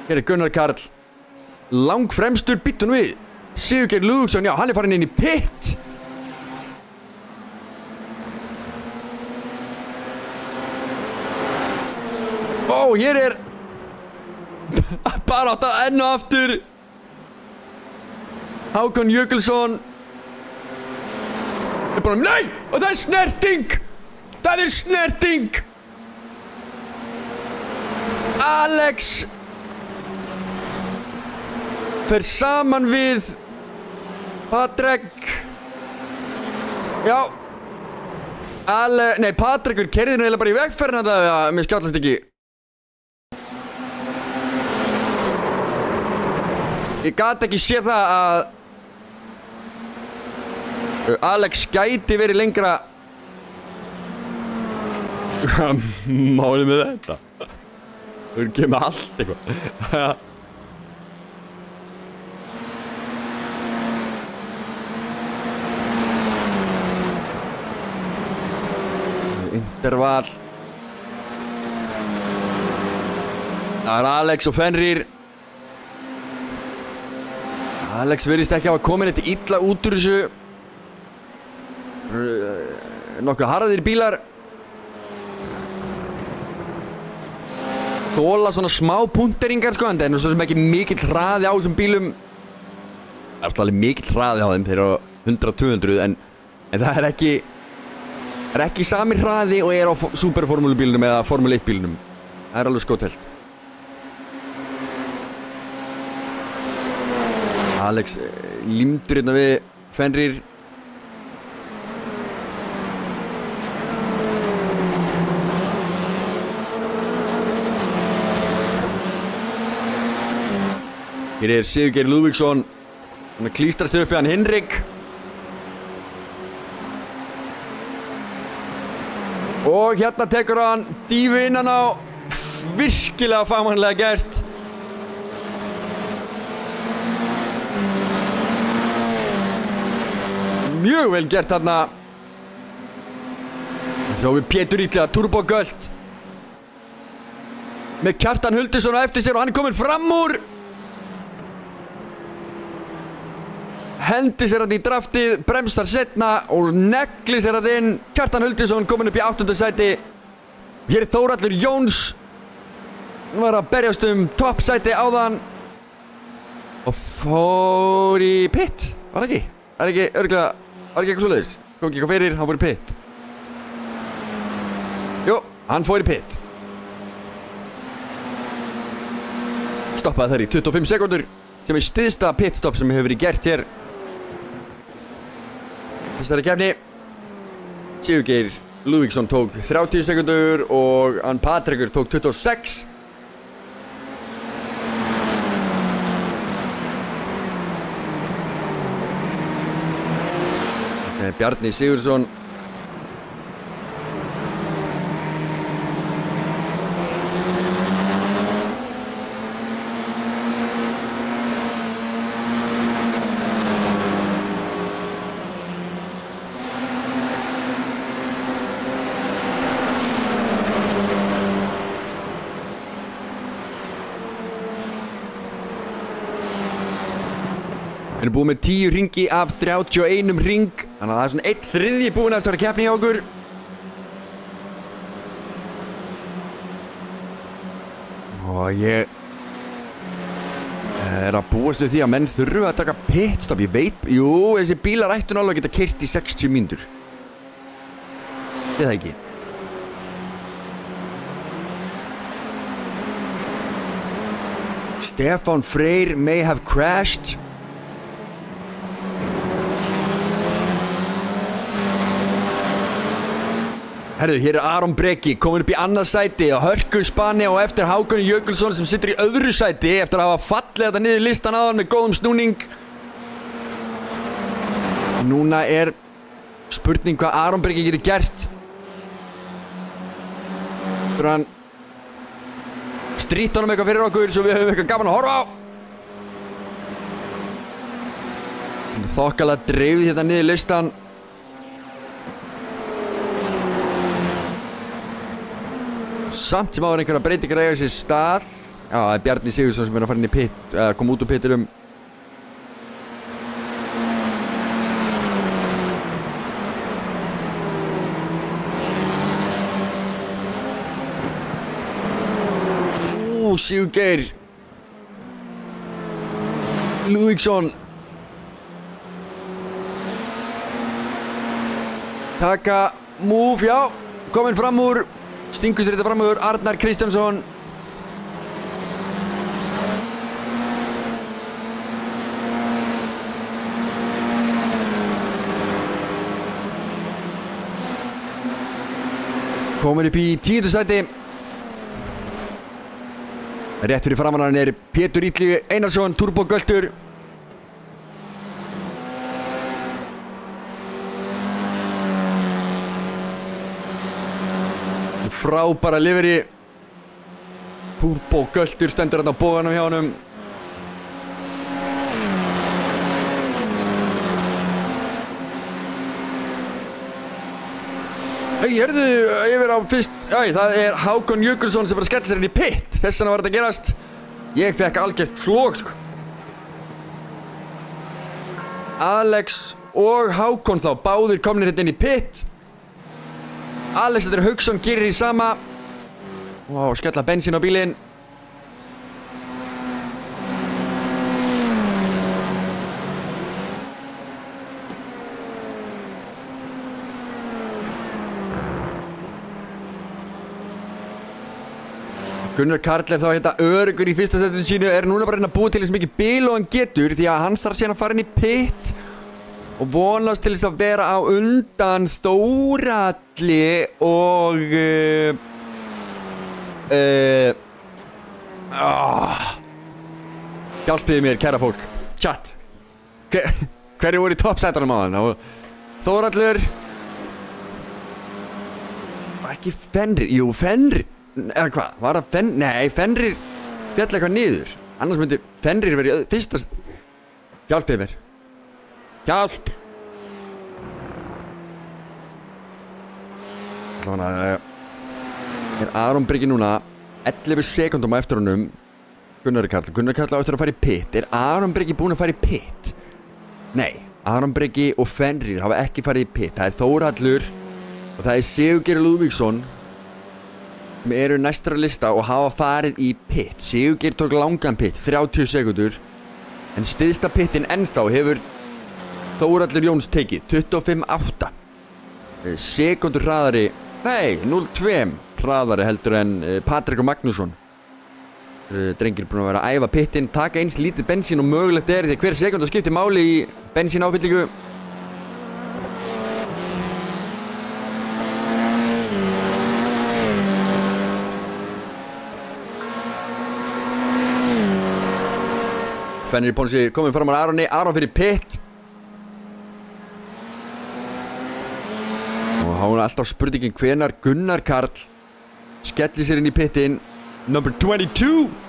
Hér er Gunnar Karl. Langfremstur, býttu nú við. Sigurgeir Lúðvíksson, já, hann er farin inn í pit. Hér er bara átt að enn og aftur. Hákon Jökulsson. Nei, og það er snerting. Það er snerting. Alex fer saman við Patrick. Já. Nei, Patrikur keyrði nú eiginlega bara í vegferðina þetta að mér skallast ekki. Ég gat ekki séð það að Alex gæti verið lengra. Hvað málið með þetta? Þú erum ekki með allt eitthvað. Interval. Það Alex og Fenrir. Alex virðist ekki hafa komin þetta illa út úr þessu. Nokkuð harðir bílar. Þóla svona smá punkteringar sko, en það svo sem ekki mikill hraði á þessum bílum. Það er alveg mikill hraði á þeim, þeir eru á 100-200 en það er ekki sami hraði og er á superformúlubílunum eða Formule 1 bílunum. Það er alveg skotelt. Alex límdur hérna við Fenrir. Hér er Sigurgeir Lúðvíksson. Hann klístrar sig upp við hann Hinrik. Og hérna tekur hann dífu innan á. Virkilega fagmannlega gert. Mjög vel gert þarna. Sjáum við Pétur ítlega turbogöld. Með Kjartan Huldursson á eftir sér og hann er komin fram úr. Hendi sér hann í draftið, bremsar setna og negli sér hann inn. Kjartan Huldursson komin upp í 8. sæti. Hér er Þórhallur Jóns. Hann var að berjast toppsæti áðan. Og fór í pit. Var það ekki? Það er ekki örgulega, var ekki eitthvað svoleiðis? Kom ekki eitthvað fyrir, hann fór í pit. Jó, hann fór í pit. Stoppaði þær í 25 sekundur. Sem er styðsta pitstop sem hefur verið gert hér. Þessari keppni. Sigurgeir Lúðvíksson tók 30 sekundur og hann Patrikur tók 26. Bjarni Sigurðsson. Við erum búið með 10 ringi af 31 ring. Þannig að það er svona 1/3 búin að þessari keppni hjá okkur. Og ég er að búast við því að menn þurfa að taka pitstop. Ég veit, jú, þessi bílar ættu náttúrulega að geta keyrt í 60 mínútur. Eða ekki. Stefán Freyr may have crashed. Herðu, hér er Aron Breki komin upp í annað sæti á hörkuspanni og eftir Hákon Jökulsson sem situr í öðru sæti eftir að hafa fallið þetta niður listan áðan með góðum snúning. Núna er spurning hvað Aron Breki getur gert. Fyrir hann strýtt honum eitthvað fyrir okkur svo við höfum eitthvað gaman að horfa á. Þokkalega dreifði þetta niður listan. Samt sem áður einhverja breytingar eiga sér stað. Já, það er Bjarni Sigurðsson sem er að fara inn í pit, koma út úr pitinum. Sigurgeir Lúðvíksson taka move, já, kominn fram úr. Stingur sér þetta fram úr Arnar Kristjánsson. komin upp í 10. sæti. Rétt fyrir framan hann Pétur Illi Einarsson, Turbo Göltur. Frábæra livery. Turbo Göltur stendur hérna á bóganum hjá honum. Hörðu yfir á fyrst. Það Hákon Jökulsson sem bara skellir sér inn í pit. Þess vegna var þetta að gerast. Ég fekk algjört flog, sko. Alex og Hákon þá, báðir komnir hérna inn í pit. Alexander Hauksson gerir í sama. Vá, skella bensín á bílinn. Gunnar Karl þá hérna öruggur í fyrsta setinu sínu, núna bara að búa til þess mikið bíl og hann getur, því að hann þarf síðan að fara inn í pit og vonast til þess að vera á undan Þórhalli og hjálpiði mér, kæra fólk. Chat. Hverju voru í toppsætunum á hann? Þórhallur. Ekki Fenrir. Jú, Fenrir. Eða hvað? Var það Fenrir? Nei, Fenrir fjall eitthvað niður. Annars myndi Fenrir verið fyrsta. Hjálpiði mér. Hjálp. Þannig að Aron Breki núna 11 sekundum á eftir honum Gunnar Karl á eftir að fara í pit. Aron Breki búinn að fara í pit? Nei, Aron Breki og Fenrir hafa ekki farið í pit. Það Þórhallur og það Sigurgeir Lúðvíksson sem eru næstur á lista og hafa farið í pit. Sigurgeir tók langan pit, 30 sekundur, en styðsta pitin ennþá hefur Þórhallur Jóns tekið, 25.8 sekundur hraðari. Nei, 0.2 hraðari heldur en Patrik og Magnússon. Drengir búin að vera að æfa pittin, taka eins lítið bensín og mögulegt því að hver sekund skiptir máli í bensínáfyllingu. Fenrir Ponsi komið fram á Aroni, Aron fyrir pitt. Og hann alltaf spurningin hvenar Gunnar Karl skellir sér inn í pittin. Number 22.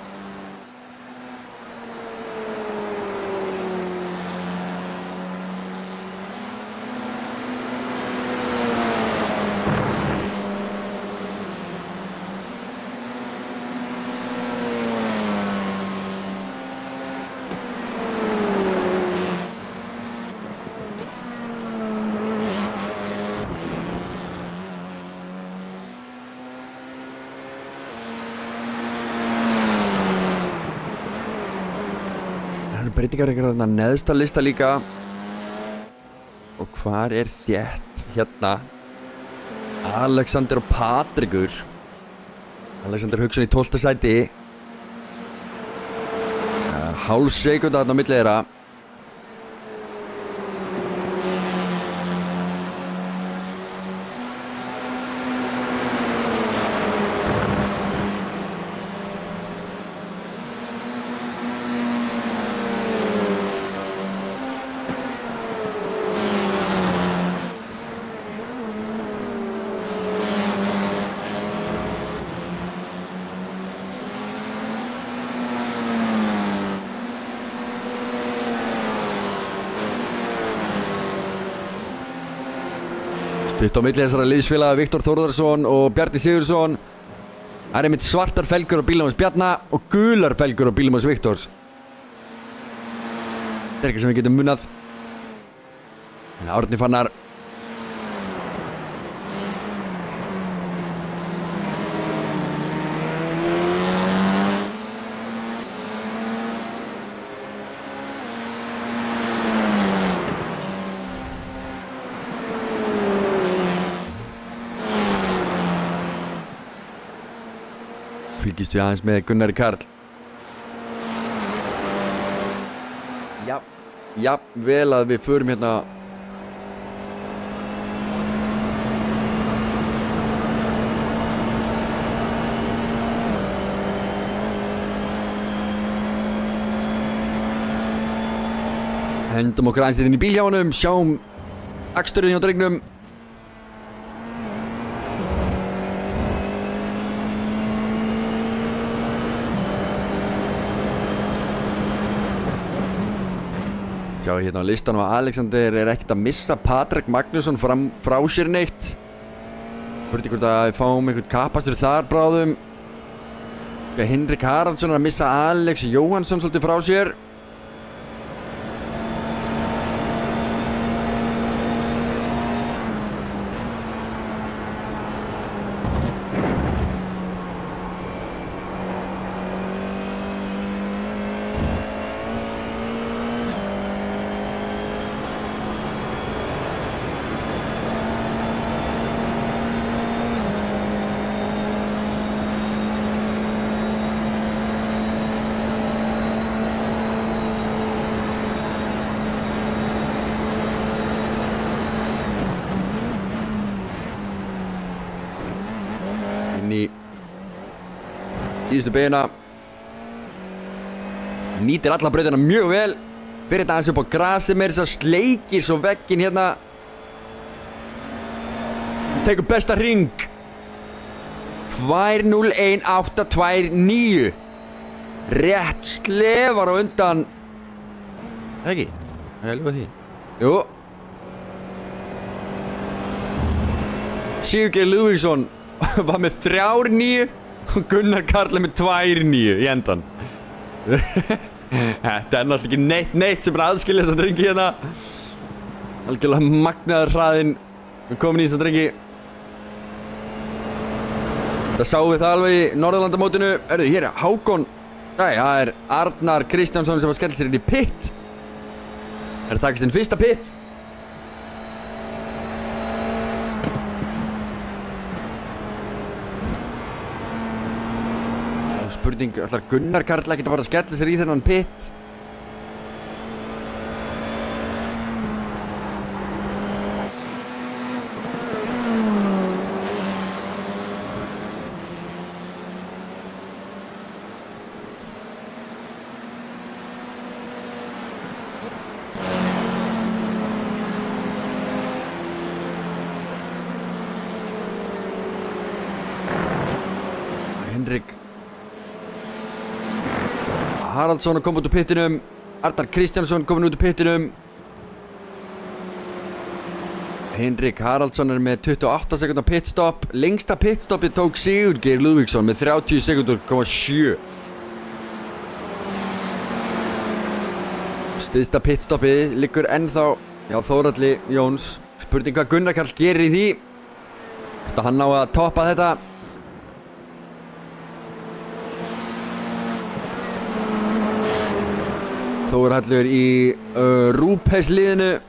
Breytingar þarna neðsta lista líka. Og hvar þétt hérna? Alexander og Patrikur. Alexander Hauksson í 12. sæti. Hálf sekúnda þarna á milli þeirra. Stutt á milli þessara liðsfélaga Viktor Þórðarsson og Bjarni Sigursson. Það einmitt svartar felgur á bílum hans Bjarna og gular felgur á bílum hans Viktors. Þetta eitthvað sem við getum munað. Árni Fannar. Fylgist við aðeins með Gunnari Karl. Já, vel að við förum hérna. Hendum okkur aðeins inn í bíl hjá honum, sjáum aksturinn hjá drengnum. Já, hérna á listanum að Alexander ekkert að missa Patrik Magnússon frá sér neitt. Hvort hvort að við fáum einhvern kapastur þar bráðum. Henrik Haraldsson að missa Alex Jóhansson svolítið frá sér. Í síðustu beina. Nýtir alla brautina mjög vel. Fyrir þetta aðeins upp á grasi með þess að sleikir svo veggin hérna. Tekur besta hring. 2:01.829. Rétt slefar á undan. Ekki? Er ég að ljúga því? Jú. Sigurgeir Lúðvíksson var með 3:09 og Gunnar Karl með 2:09 í endan. Þetta er náttúrulega ekki neitt sem aðskilja þess að drengi hérna. Algjörlega magnaður hraðinn komin í þess að drengi. Þetta sáum við það alveg í Norðurlandamótinu. Hér er Hákon. Nei, það er Arnar Kristjánsson sem var skellt sér inn í pit. Það er að taka sinn fyrsta pit. Spurning, ætlar Gunnar Karl ekkert að fara að skella sér í þennan pit? Henrik Haraldsson kom út úr pittinum. Arnar Kristjánsson komin út úr pittinum. Henrik Haraldsson með 28 sekundar pitstop. Lengsta pitstopið tók Sigurgeir Lúðvíksson með 30 sekundur,7. Styðsta pitstopið liggur ennþá hjá Þóralli Jóns. Spurning hvað Gunnar Karl gerir í því. Þetta hann á að toppa þetta. Þórhallur í Rúpes liðinu.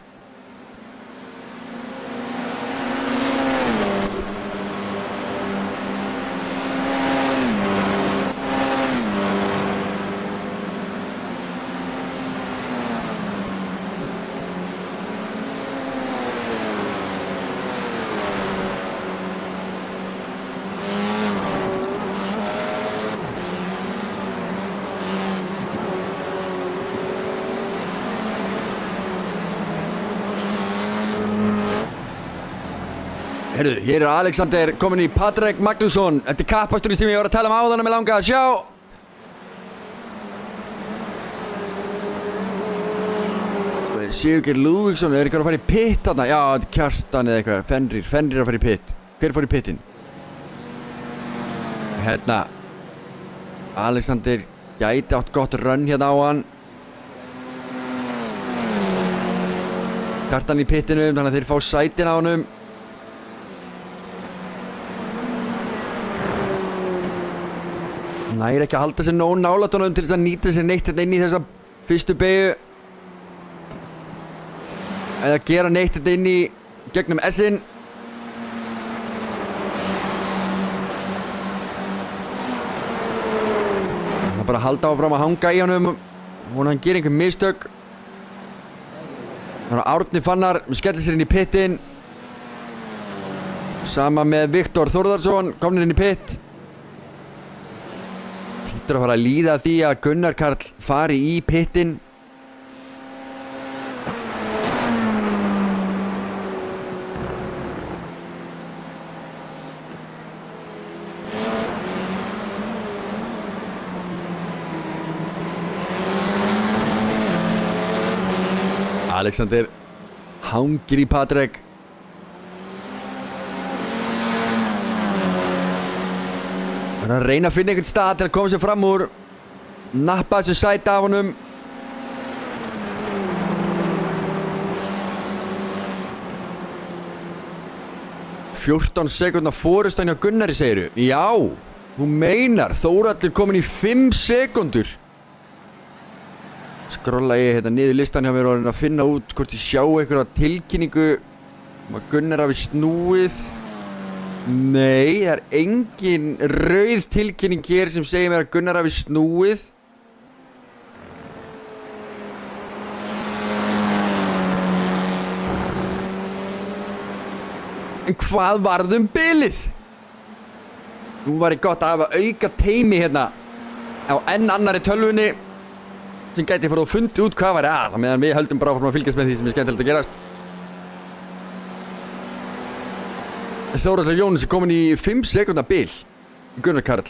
Herru, hér er Alexander komin í Patrik Magnússon. Þetta er kappasturinn sem ég var að tala áðan með langa að sjá. Sigurgeir Lúðvíksson, er ykkur að fara í pit þarna? Já, þetta er Kjartan eða eitthvað. Fenrir að fara í pit. Hver fór í pittin? Hérna. Alexander gæti átt gott run hérna á hann. Kjartan í pittinum, þannig að þeir fá sætin á honum. Næri ekki að halda sér nóg nálægt honum til þess að nýta sér neitt þetta inn í þessa fyrstu beygju. Eða gera neitt þetta inn í gegnum S-in. Það er bara að halda áfram að hanga í honum. Hún hann gerir einhver mistök. Þannig að Árni Fannar skellir sér inn í pittin. Sama með Viktor Þórðarsson, komnir inn í pitt. Hlýtur að fara að líða því að Gunnar Karl fari í pittin. Alexander hangir í Patrick. Hann er að reyna að finna einhvern stað til að koma sér fram úr. Nappa þessu sæti af honum. "14 sekúndna forystan hjá Gunnari, segiru?" Já, þú meinar, Þórhallur komin í 5 sekúndur. Skrolla ég hérna niður listan hjá mér og reyna að finna út hvort ég sjá einhverja tilkynningu að Gunnar hafi snúið. Nei, það er engin rauð tilkynning hér sem segir mér að Gunnar hafi snúið. En hvað varð bilið? Nú var ég gott að hafa auka teimi hérna á enn annari tölvunni sem gæti fara og fundi út hvað var að meðan við höldum bara áfram að fylgjast með því sem er skemmtilegt að gerast. Þórhallur Jónas er komin í 5 sekúndna bil í Gunnar Karl.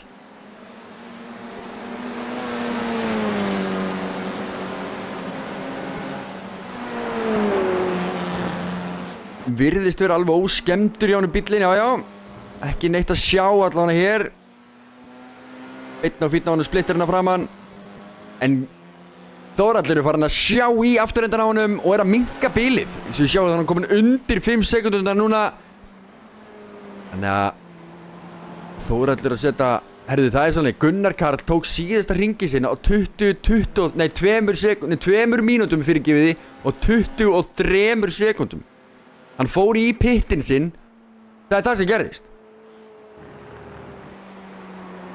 Virðist vera alveg óskemmtur í honum bíllinn, já. Ekki neitt að sjá allavega hér. Einn á fínna honum splitterinn að framann. En Þórhallur er farin að sjá í afturendan á honum og er að minnka bílið. Eins og við sjáum að hann er komin undir 5 sekúndurna núna. Þannig að Þórhallur að setja... Herðu, það er sannlega, Gunnar Karl tók síðasta hringi sinna á 2 mínútum fyrirgefið og 23 sekúndum. Hann fór í pittin sinn. Það er það sem gerðist.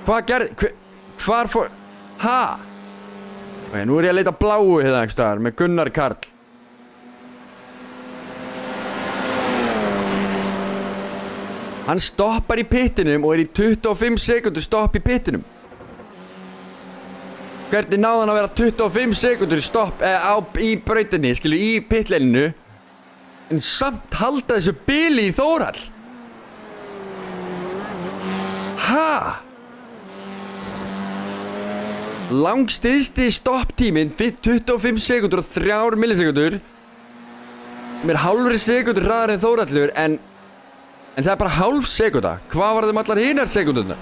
Hvað gerði... Hvar fór... Ha? Nú er ég að leita bláu hérna einhvers staðar með Gunnar Karl. Hann stoppar í pittinum og er í 25 sekundur stopp í pittinum. Hvernig náði hann að vera 25 sekundur stopp í brautinni, skilju, í pittleininu, en samt halda þessu bili í Þórhall? Ha? Langstyðsti stopptíminn 25 sekundur og 3 millisekundur. Mér hálfri sekundur hraðar en Þórhallur, en það er bara hálf sekunda. Hvað var þeim allar hinar sekundurna?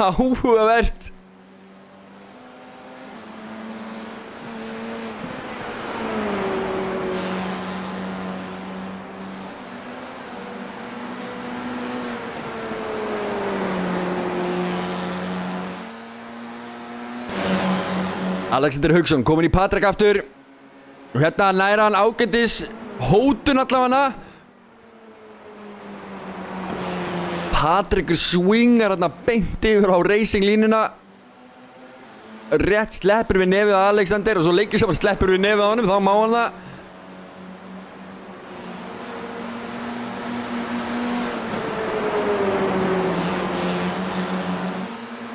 Áhugavert. Alexander Hauksson komin í Patrick aftur. Og hérna næra hann ágætis hótun allavega. Patrickur swingar hérna beint yfir á racinglínuna. Rétt sleppur við nefið á Alexander og svo leikir saman sleppur við nefið á honum, þá má hann það.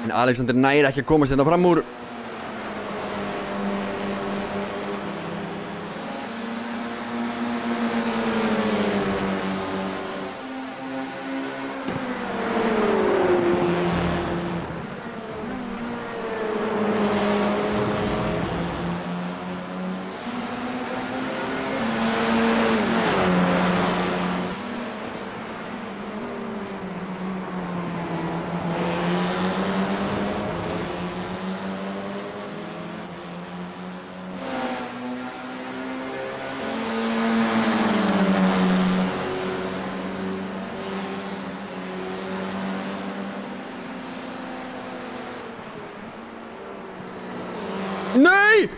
En Alexander næri ekki að komast hérna fram úr. Nei!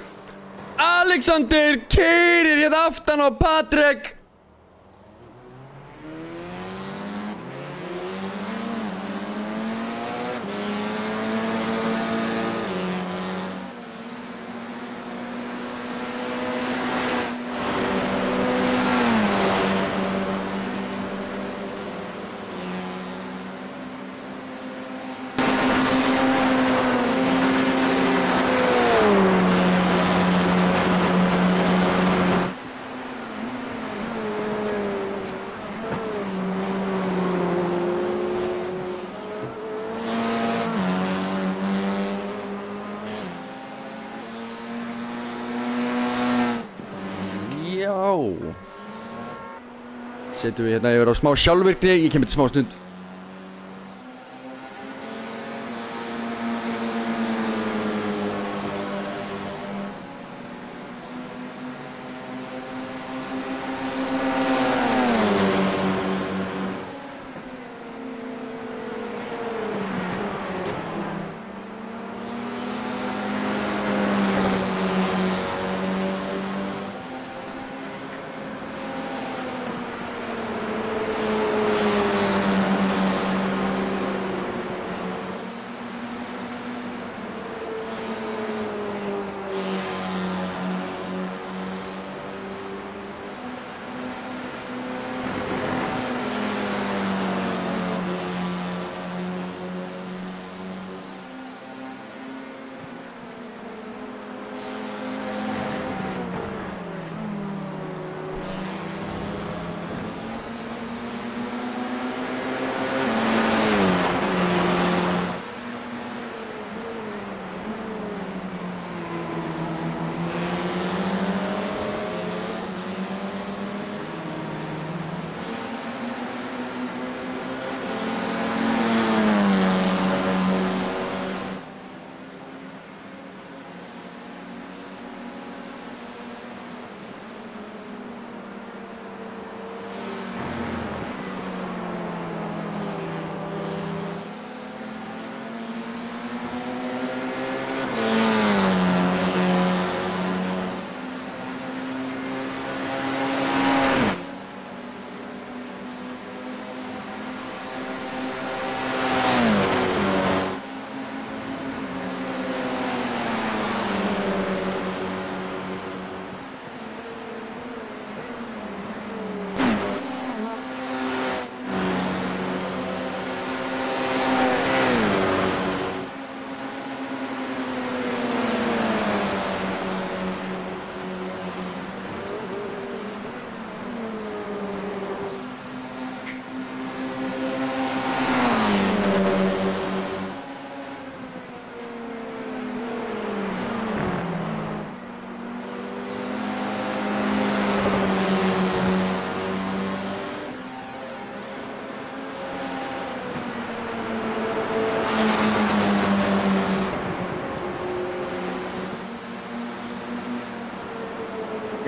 Alexander keyrir hérna aftan á Patrick. Setjum við hérna yfir á smá sjálfvirkni, ég kem eftir smá stund.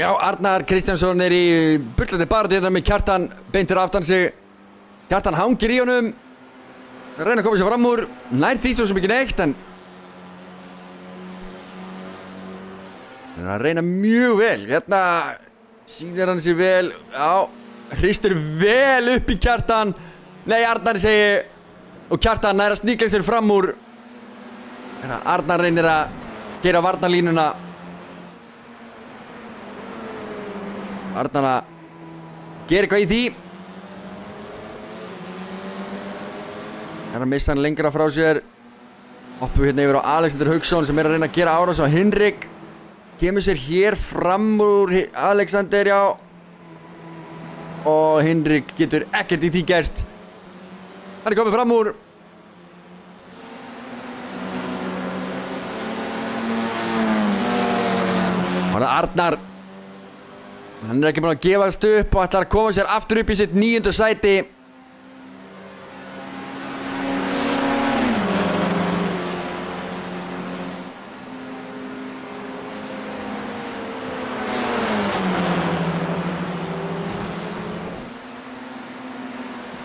Já, Arnar Kristjánsson í bullandi baráttu hérna með Kjartan beintur aftan sig. Kjartan hangir í honum. Reyna að koma sér fram úr. Nær því svo sem ekki neitt, en hann reyna mjög vel. Hérna sýnir hann sér vel. Já, hristir vel upp í Kjartan. Nei, Arnar segi. Og Kjartan nær að sníkla sér fram úr. Arnar reynir að gera varnarlínuna. Arnar að gera eitthvað í því. Að missa hann lengra frá sér. Hoppum hérna yfir á Alexander Hauksson sem að reyna að gera árás á Hinrik. Kemur sér hér fram úr Alexander, já. Og Hinrik getur ekkert í því gert. Hann komið fram úr. Og Arnar. Hann ekki búinn að gefast upp og ætlar að koma sér aftur upp í sitt 9. sæti.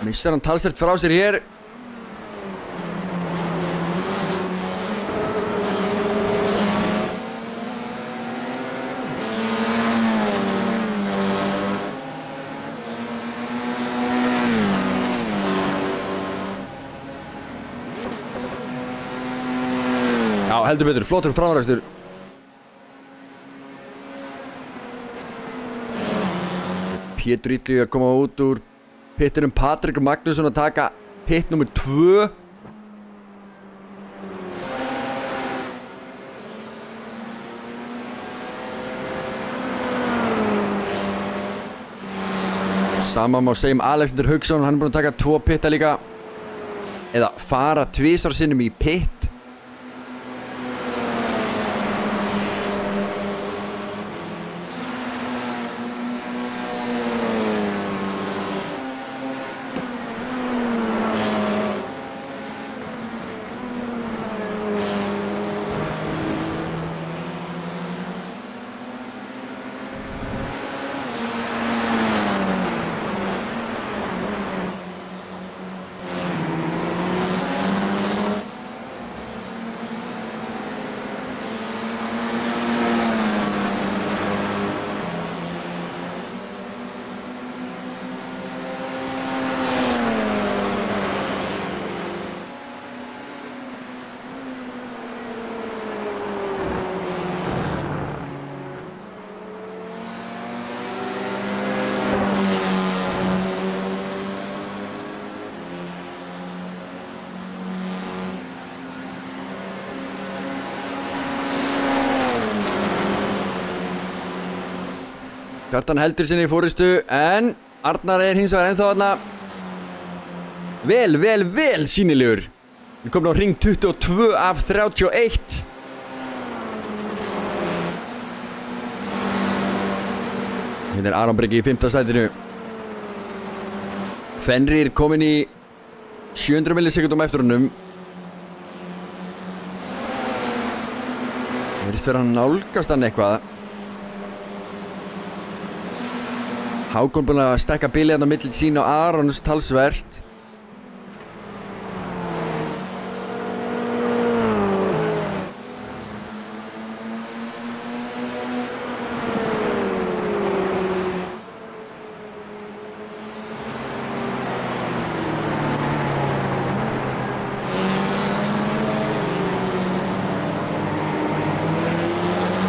Missar hann talsvert frá sér hér. Já, heldur betur, flottur framrækstur. Pétur Illugi að koma út úr pittinum. Patrik Magnússon að taka pitt nummer 2. Sama má segja Alexander Hauksson, hann er búinn að taka 2 pitta líka. Eða fara 2 sinnum í pitt. Kjartan heldur sinni í fórystu, en Arnar hins vegar ennþá þarna vel sýnilegur. Við komum á hring 22 af 31. Hérna Aron Breki í 5. sætinu. Fenrir kominn í 700 millisekundum eftir honum. Það virðist vera að nálgast hann eitthvað. Hákon búinn að stekka bilið hérna á milli sín og Arons talsvert.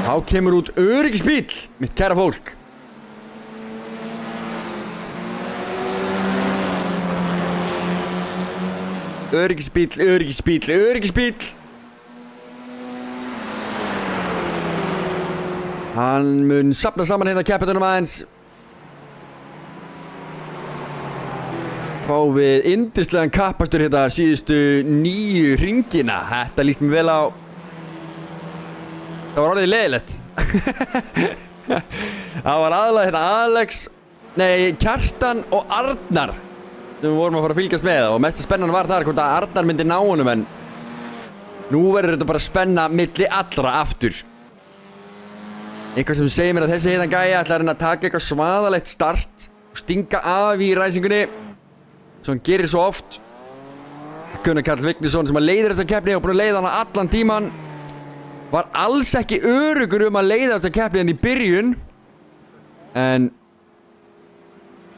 Þá kemur út öryggisbíll, mitt kæra fólk. Öryggisbíll. Hann mun safna saman hérna keppendunum aðeins. Fá við yndislegan kappastur hérna síðustu 9 hringina. Þetta líst mér vel á. Það var orðið leiðilegt. Það var aðalega hérna Kjartan og Arnar sem við vorum að fara að fylgjast með, og mesta spennan var þar hvort að Arnar myndi ná honum, en nú verður þetta bara spenna milli allra aftur. Eitthvað sem segir mér að þessi hérna gæja ætlar að taka eitthvað svaðalegt start og stinga af í ræsingunni sem hann gerir svo oft. Gunnar Karl Vignisson sem að leiðir þessa keppni og búinn að leiða hana allan tíman var alls ekki öruggur að leiða þessa keppni en í byrjun, en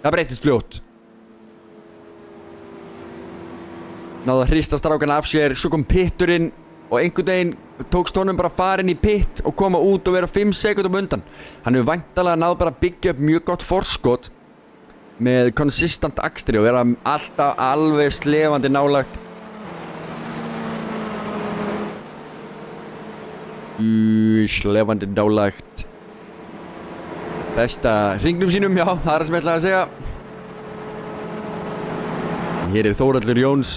það breytist fljótt. Náðu að hrista strákana af sér, svo kom pitturinn og einhvern veginn tókst honum bara að fara inn í pitt og koma út og vera 5 sekúndum undan. Hann hefur væntanlega náð bara að byggja upp mjög gott forskot með konsistant akstri og vera alltaf alveg slefandi nálagt. Slefandi nálagt besta hringnum sínum, já, það er það sem ég ætlaði að segja. Hér er Þórhallur Jóns,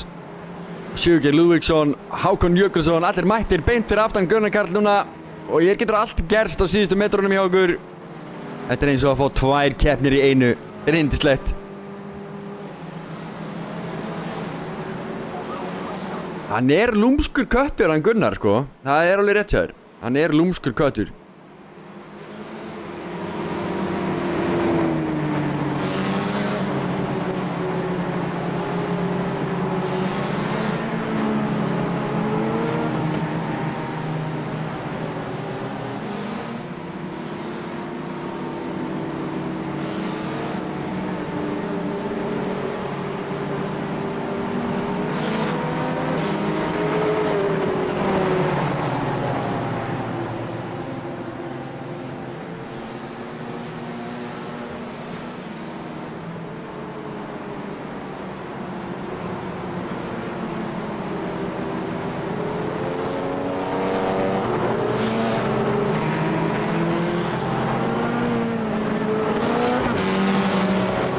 Sigurgeir Lúðvíksson, Hákon Jökulsson, allir mættir beint fyrir aftan Gunnar Karl núna, og hér getur allt gerst á síðustu metrunum hjá okkur. Þetta er eins og að fá 2 keppnir í einu. Þetta er yndislegt. Hann er lúmskur köttur, hann Gunnar, sko. Það er alveg rétt hjá þér. Hann er lúmskur köttur.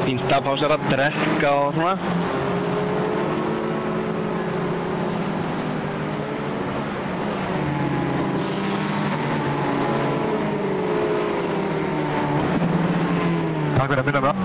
Fínt að fá sér að drekka og svona. Takk fyrir að finna bra.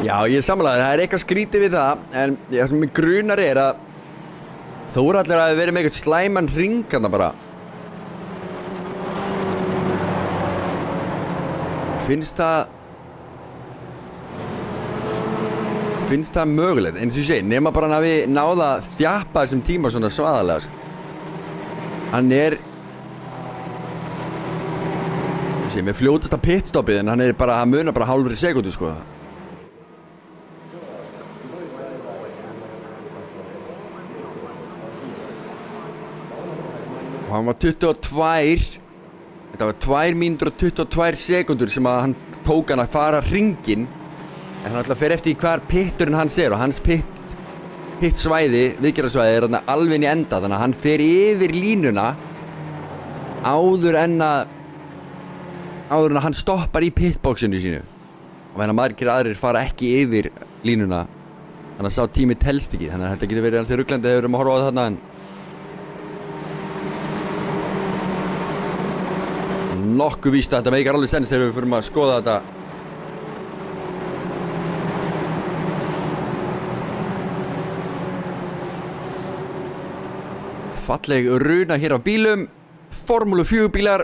Já, ég sammála, það eitthvað skrítið við það, en það sem mig grunar að Þórhallur hafi verið með eitthvað slæman hring þarna bara. Finnst það mögulegt, eins og ég segi, nema bara hann hafi náða að þjappa þessum tíma svona svaðalega. Hann með fljótasta pitstoppið, en hann munar bara hálfri sekúndu, sko. Og hann var 22, þetta var 2 mínútur og 22 sekúndur sem að hann tók hann að fara hringinn. En hann alltaf fer eftir hvar pitturinn hans og hans pittsvæði, viðgerðarsvæði þarna alveg inn í enda, þannig að hann fer yfir línuna áður en hann stoppar í pitboxinu sínu. Og þannig að margir aðrir fara ekki yfir línuna, þannig að sá tími telst ekki, þannig að þetta getur verið hans ruglandi þegar við erum að horfa á þarna. En nokkuð víst að þetta meikar alveg sens þegar við fyrir að skoða þetta. Falleg runa hér á bílum, Formúlu 4 bílar.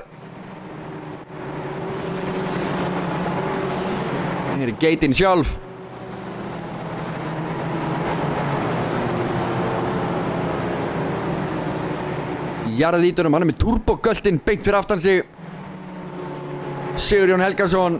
Hér geitin sjálf. Jarðítunum, hann með turbogöltin beint fyrir aftan sig. Sigurjón Helgason.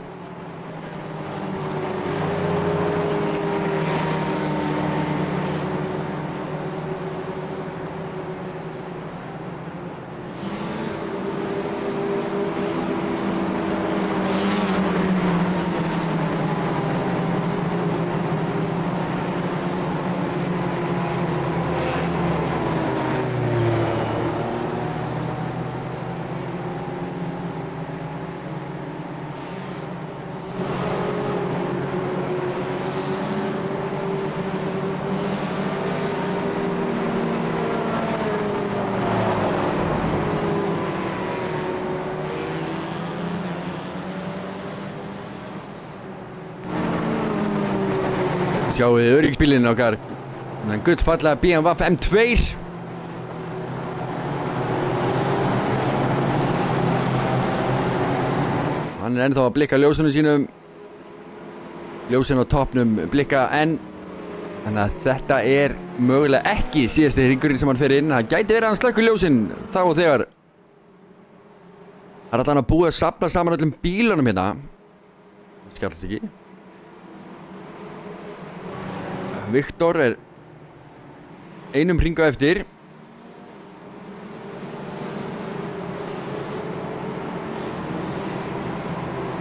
Sjáum við öryggisbílinn okkar, þannig gullfallega BMW M2. Hann ennþá að blikka ljósunum sínum. Ljósin á toppnum blikka enn. Þannig að þetta mögulega ekki síðasti hringurinn sem hann fer inn. Það gæti verið að hann slökkur ljósin þá og þegar. Það alltaf hann að búið að safna saman öllum bílunum hérna. Það skallast ekki. Viktor einum hring á eftir.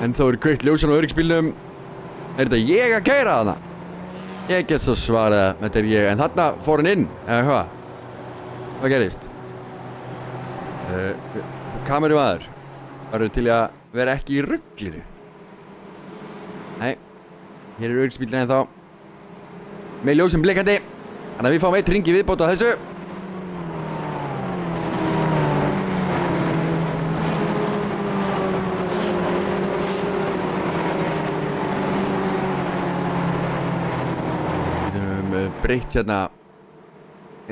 En þá kveikt ljósan á öryggisbílnum. Þetta ég að keyra þarna? Ég get svo svarað, þetta ég. En þarna fór hann inn, eða hvað? Hvað gerist? Kamerumaður. Varu til að vera ekki í ruglinu? Nei. Hér öryggisbílinn ennþá. Með ljósum blikkandi. Þannig að við fáum eitt hring í viðbót á þessu. Við höfum breytt hérna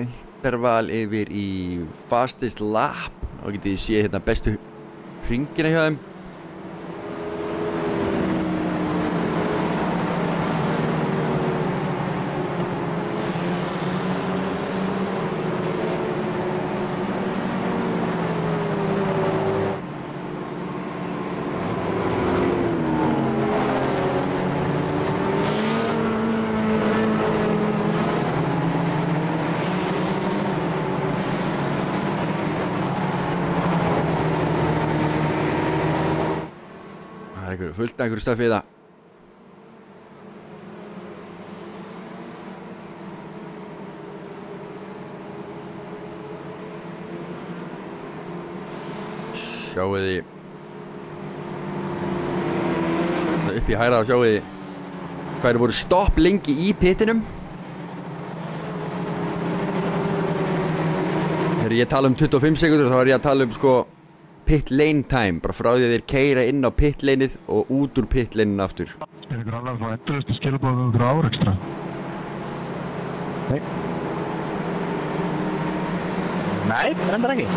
interval yfir í fastest lap. Og getið séð hérna bestu hringina hjá þeim. Fullt af einhverju stöfi í það. Sjáu þið upp í hæra og sjáu þið hvað voru stopp lengi í pittinum. Þegar ég tala 25 sekundur þá ég að tala sko pit lane time, bara frá því að þeir keyra inn á pit laneið og út úr pit laneinu aftur. ykkur alveg að fá endurist skilabóð ykkur áreikstra? Nei. Nei, reyndar ekki.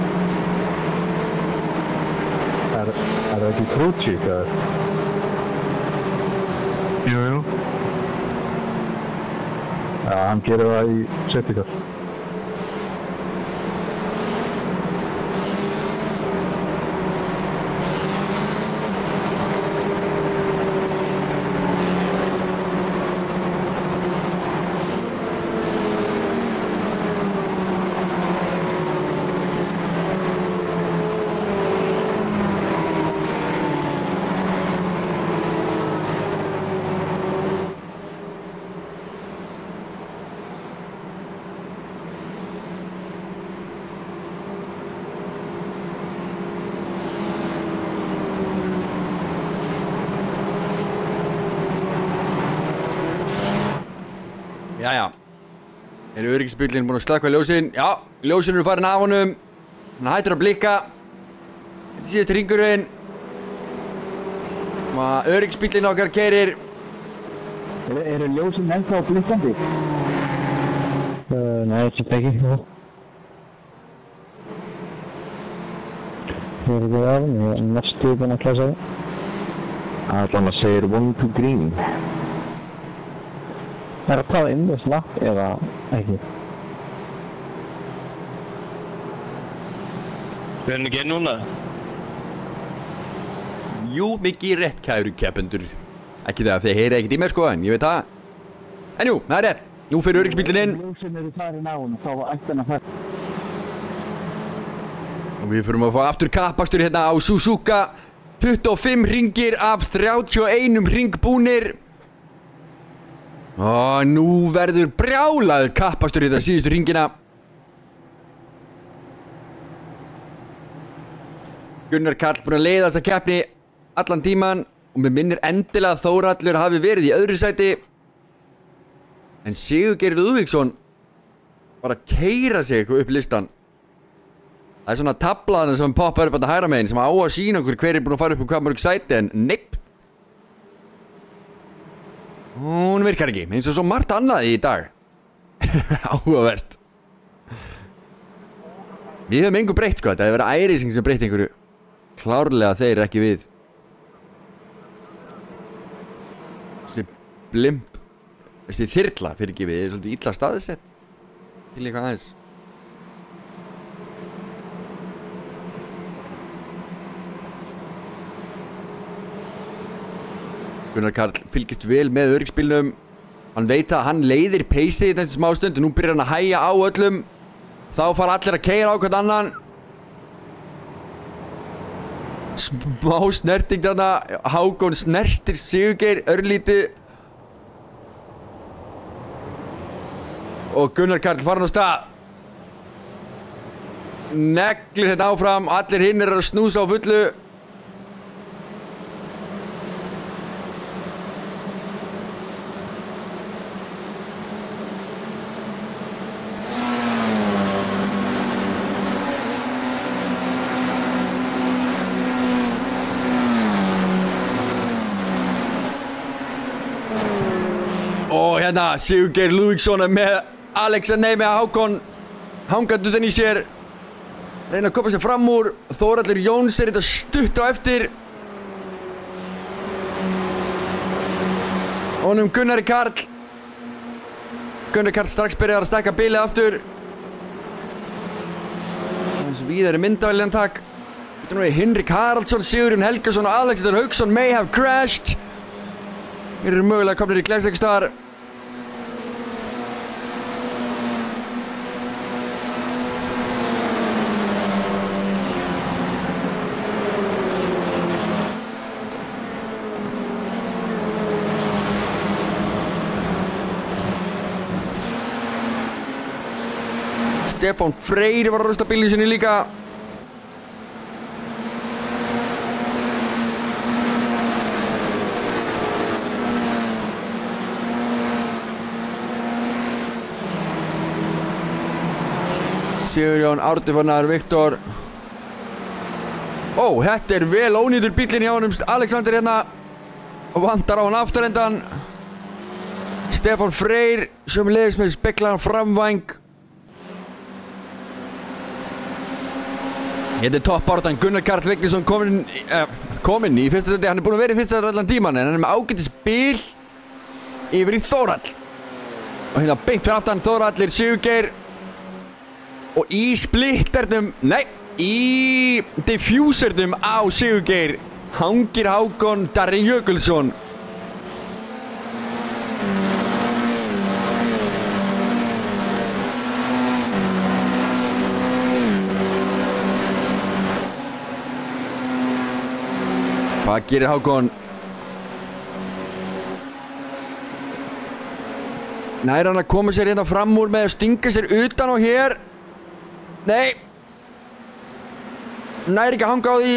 Er það ekki krútsík eða? Jú. Já, hann gerir það í settikar. Jæja, eru öryggisbíllinn búin að slökkva ljósin? Já, ljósin eru farin af honum. Hann hættur að blikka. Þetta er síðast hringurinn. Öryggisbíllinn okkar keyrir. Eru ljósin ennþá blikkandi? Nei, þetta ekki. Ég ekki af hann, ég er næstu búin að klasa það. Allan að segja 1 to green. Er það inn í slapp eða ekki? Við erum ekki inn núna? Jú, mikið rétt, kæru keppendur. Ekki það að þeir heyra ekkert í mér sko, en ég veit það. En jú, það er rétt. Nú fyrir öryggisbíllinn inn. Ljósin eru farin á hann, þá var ættan að fara. Og við fyrir að fá aftur kappakstur hérna á Suzuka. 25 ringir af 31 ringbúnir. Og nú verður brjálaður kappastur í þetta síðustu ringina. Gunnar Karl búinn að leiða þessa keppni allan tíman og mér minnir endilega að Þórhallur hafi verið í öðru sæti. En Sigurgeir Lúðvíksson var að keyra sig eitthvað upp listan. Það er svona tablaðan sem poppar upp á þetta hægra megin sem á að sína okkur hver er búinn að fara upp á hvað mörg sæti, en neip. Hún virkar ekki, eins og svo margt annað í dag. Áhugavert. Við höfum engu breytt sko, þetta hefur verið iRacing sem breytt einhverju. Klárlega þeir ekki við. Þessi blimp, þessi þyrla fyrir ekki við, er svolítið illa staðsett. Til eitthvað aðeins. Gunnar Karl fylgist vel með öryggisbílnum. Hann veit að hann leiðir peysið í þessu smástund og nú byrjar hann að hægja á öllum. Þá fara allir að keyra á hvern annan. Smá snerting þarna. Hákon snertir Sigurgeir örlítið. Og Gunnar Karl farin á stað. Neglir þetta áfram. Allir hinn eru að snúsa á fullu. Og hérna Sigurgeir Lúðvíksson með með Hákon hangandi utan í sér, reyna að koma sér fram úr. Þórhallur Jóns er þetta stutt á eftir. Honum Gunnar Karl strax byrjar að stekka bilið aftur. Eins og víðari myndavælinn takk. Þetta nú er Hinrik Haraldsson, Sigurjón Helgason og Alexander Hauksson may have crashed. Þeir eru mögulega komnir í Klessekstar. Stefán Freyr var að rústa bílinn sinni líka. Sigurjón, Árni Fannar, Viktor Ó, þetta vel ónýtur bíllinn hjá honum Alexander hérna. Vantar á hann afturendan. Stefán Freyr sömuleiðis með speklaðan framvæng. Þetta toppbaráttan Gunnar Karl Vignisson kominn í fyrsta seti. Hann búinn að vera í fyrsta seti allan tíman en hann með ágætis bíl yfir í Þórhall. Og hérna beint fyrir aftan Þórhallir Sigurgeir. Og í splitternum, nei, í diffusernum á Sigurgeir hangir Hákon Darri Jökulsson. Hvað gerir Hákon? Nær hann að koma sér hérna fram úr með að stinga sér utan á hér? Nei. Nær ekki að hanga á því.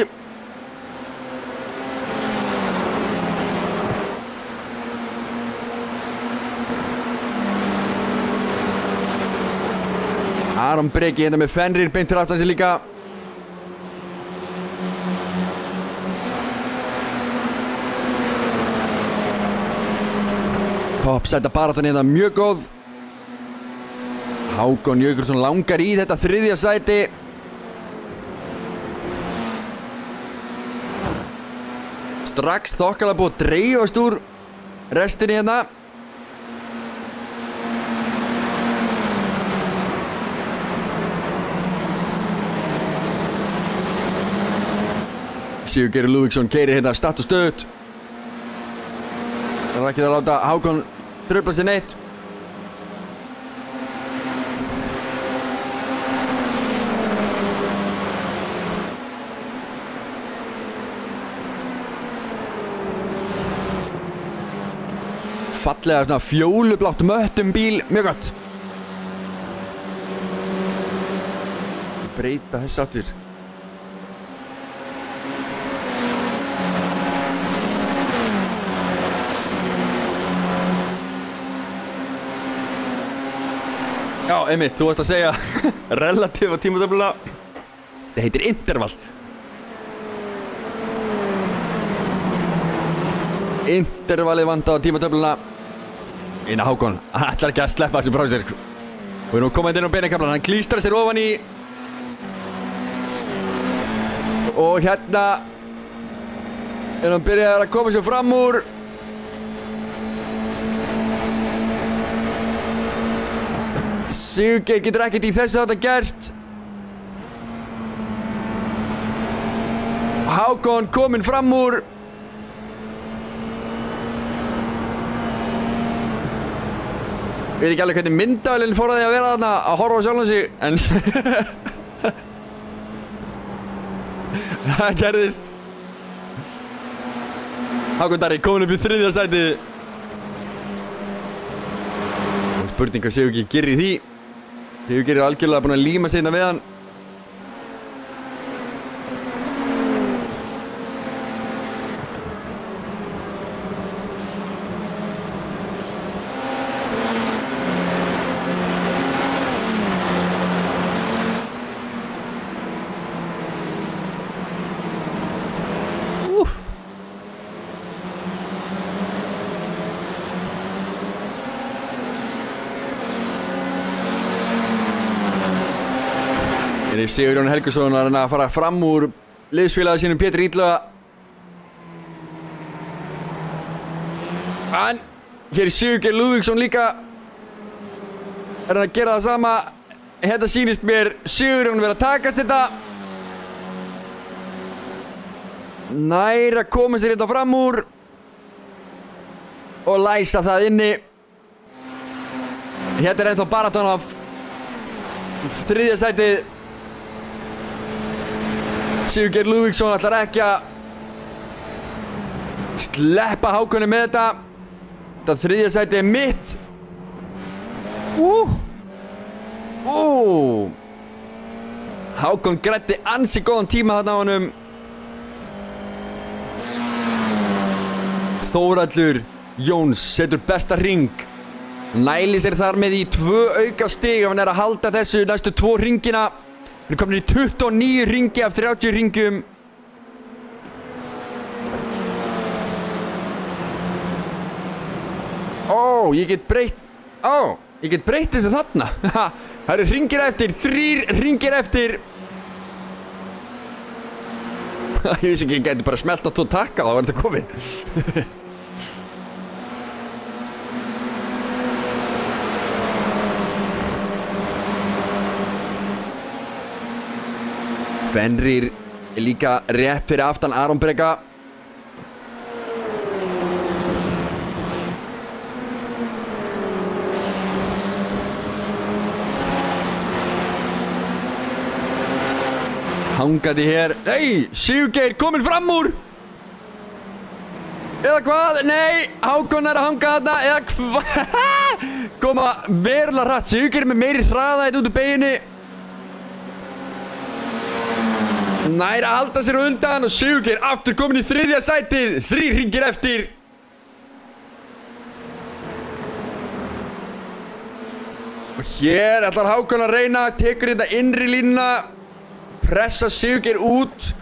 Aron Breki hérna með Fenrir beint fyrir aftan sig líka. Toppsæta baráttan hérna mjög góð. Hákon Jökulsson langar í þetta þriðja sæti. Strax þokkalega búið að dreifast úr restinni hérna. Sigurgeir Lúðvíksson keyrir hérna statt og stöðugt. Það var ekki að láta Hákon trufla sig neitt. Fallega svona fjólublátt möttum bíl, mjög gott. Breyta þess aftur. Já, einmitt, þú varst að segja relatív á tímatöfluna. Það heitir interval. Intervalið vanda á tímatöfluna. Eina Hákon, hann ætlar ekki að sleppa þessu frá sér. Og við erum komað inn á beinakaflan, hann klístrar sér ofan í. Og hérna er hann byrjaður að koma sér fram úr. Sigurgeir getur ekkert í þessu þetta gert. Hákon kominn fram úr. Ég veit ekki alveg hvernig myndavélinn fór að því að vera þarna að horfa á sjálfan sig, en það gerðist. Hákon Darri kominn upp í þriðja sæti. Og spurning hvað Sigurgeir gerir í því. Sigurgeir er algjörlega búinn að líma sig hérna við hann. Sigurjón Helgusson að reyna að fara fram úr liðsfélagi sínum Pétur Ítlaga. En hér er Sigurgeir Lúðvíksson líka að reyna að gera það sama. Þetta sýnist mér Sigurjón vera að takast þetta. Nær að koma sér hérna fram úr og læsa það inni. Hérna er ennþá baráttan af þriðja sætið. Sigurgeir Lúðvíksson ætlar ekki að sleppa Hákoni með þetta. Þetta þriðja sæti er mitt. Hákon græddi ansi góðan tíma þarna á honum. Þórhallur Jóns setur besta hring. Nælir sér þar með í 2 auka stig ef hann er að halda þessu næstu 2 hringina. Við erum komin í 29 hringi af 30 hringum. ég get breytt þessu þarna. Það eru hringir eftir, 3 hringir eftir. Ég vissi ekki, ég gæti bara smelt á 2 takka, þá var þetta komið. Fenrir líka rétt fyrir aftan Aron Breka. Hangandi hér. Nei, Sigurgeir kominn fram úr. Eða hvað? Nei, Hákon er að hanga þarna. Eða hvað? Koma verulega hratt. Sigurgeir með meiri hraða út úr beginni. Nær að halda sér undan og Sigurgeir aftur komin í 3. sætið. 3 hringir eftir. Og hér ætlar Hákon að reyna. Tekur þetta innri línuna. Pressa Sigurgeir út.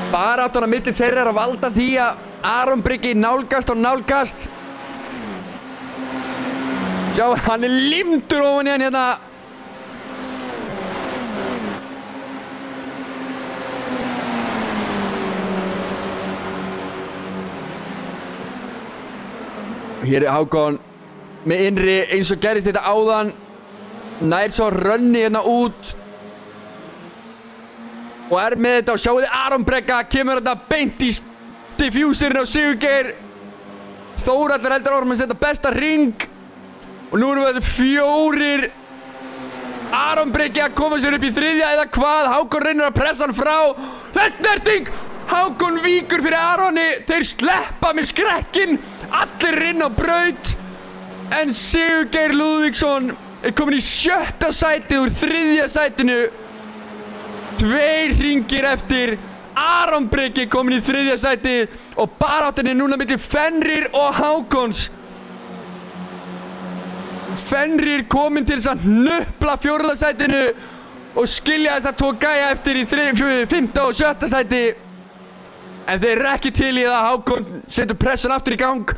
Bara áttan að milli þeirra að valda því að Aron Breki nálgast og nálgast. Sjá, hann er limtur ofan í hann hérna. Hér er Hákon með innri eins og gerist þetta áðan. Nær svo rönni hérna út. Og er með þetta og sjáu þið Aron Breka. Kemur þetta beint í diffuserinn á Sigurgeir. Þórhallur heldur áfram að setja besta ring. Og nú erum við þetta 4. Aron Breki að koma sér upp í 3. eða hvað. Hákon reynir að pressa hann frá. Þess snerting. Hákon víkur fyrir Aroni. Þeir sleppa með skrekkin. Allir inn á braut. En Sigurgeir Lúðvíksson er komin í 7. sætið úr 3. sætinu. 2 hringir eftir. Aron Breki komin í 3. sætið. Og baráttan er núna milli Fenrir og Hákons. Fenrir komin til þess að hnupla 4. sætinu. Og skilja þess að 2 gæja eftir í 5. og 7. sæti. En þeir eru ekki til í það. Hákon setur pressun aftur í gang.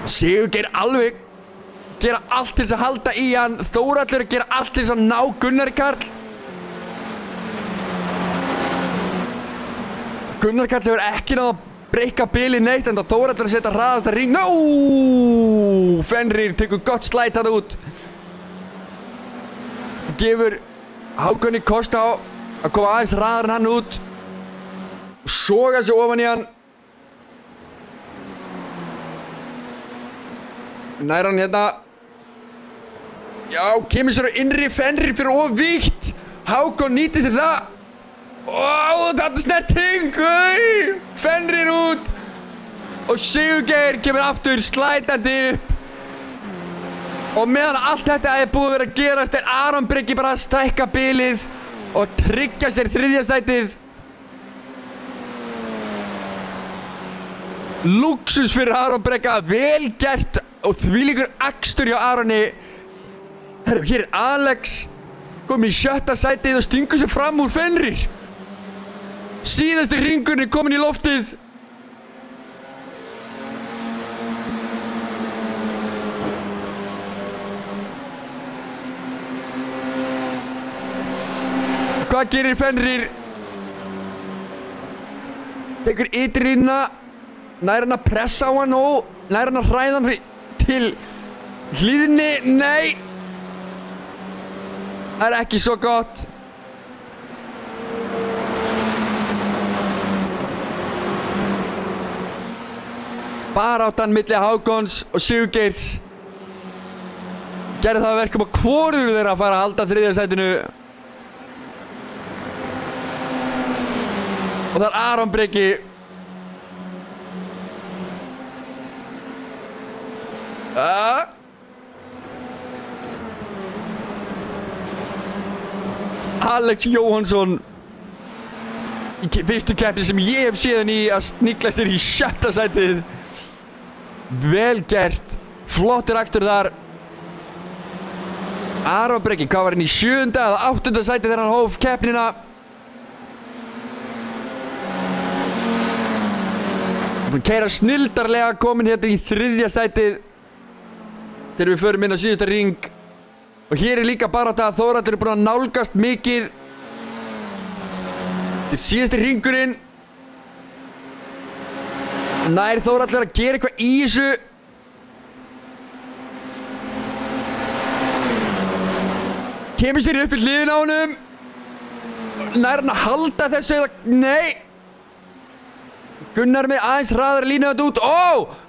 Sigurgeir alveg gera allt til þess að halda í hann. Þórhallur gera allt til þess að ná Gunnar Karl. Gunnar Karl hefur ekki náð að breyka bilið neitt. En þá Þórhallur að setja hraðasta ring. Nó! Fenrir tekur gott slæt hann út. Gefur Hákonni kost á að koma aðeins hraðar en hann út. Soga sig ofan í hann. Nær hann hérna. Já, kemur sér á innri. Fenrir fyrir of víkt. Hákon nýtir sér það. Ó, þetta er snerting. Fenrir út. Og Sigurgeir kemur aftur slætandi upp. Og meðan allt þetta er búið að vera að gerast er Aron Breki bara að stækka bilið og tryggja sér 3. sætið. Luxus fyrir Aron Breka. Vel gert. Og þvílíkur akstur hjá Aroni. Herru, hér er Alex. Komið í 7. sætið og stingur sér fram úr Fenrir. Síðasti hringurinn er komin í loftið. Hvað gerir Fenrir? Tekur ytri línuna. Nær hann að pressa á hann og nær hann að hræða hann til hlýðni. Nei. Það er ekki svo gott. Baráttan milli Hákons og Sigurgeirs gerði það að verkum að hvorugur þeirra að fara að halda 3. sætinu. Og það er Aron Breki. Alex Jóhannsson í fyrstu keppni sem ég hef séðan í að sníkla sér í 7. sætið. Vel gert. Flottur akstur þar. Aron Breki, hvað var hann í 7. eða 8. sætið þegar hann hóf keppnina? Keyra snildarlega, komin hérna í 3. sætið þegar við förum inn á síðasta ring. Og hér er líka bara þetta að Þórhallur er búinn að nálgast mikið. Þetta er síðasti ringurinn. Nær Þórhallur að gera eitthvað í þessu. Kemur sér upp í hliðina á honum. Nær hann að halda þessu eða... Nei. Gunnar með aðeins hraðar línu þetta út.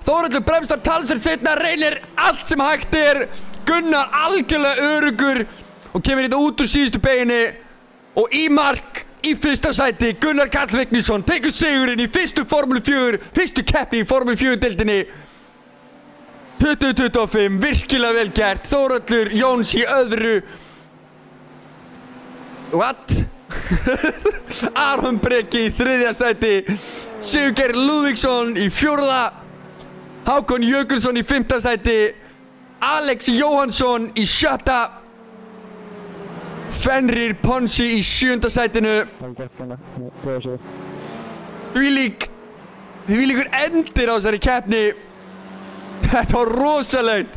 Þórhallur bremstar talsvert seinna, reynir allt sem hægt er. Gunnar algjörlega öruggur og kemur þetta út úr síðustu beginni. Og í mark í 1. sæti. Gunnar Karl Vignisson tekur sigurinn í fyrstu Formúlu 4. Fyrstu keppni í Formúlu 4 deildinni. 2025, virkilega vel gert. Þórhallur Jóns í öðru. What? Aron Breki í 3. sæti. Sigurgeir Lúðvíksson í 4. Hákon Jökulsson í 5. sæti. Alex Jóhansson í 7. Fenrir Ponsi í 7. sætinu. Þvílíkur endir á þessari keppni. Þetta var rosalegt.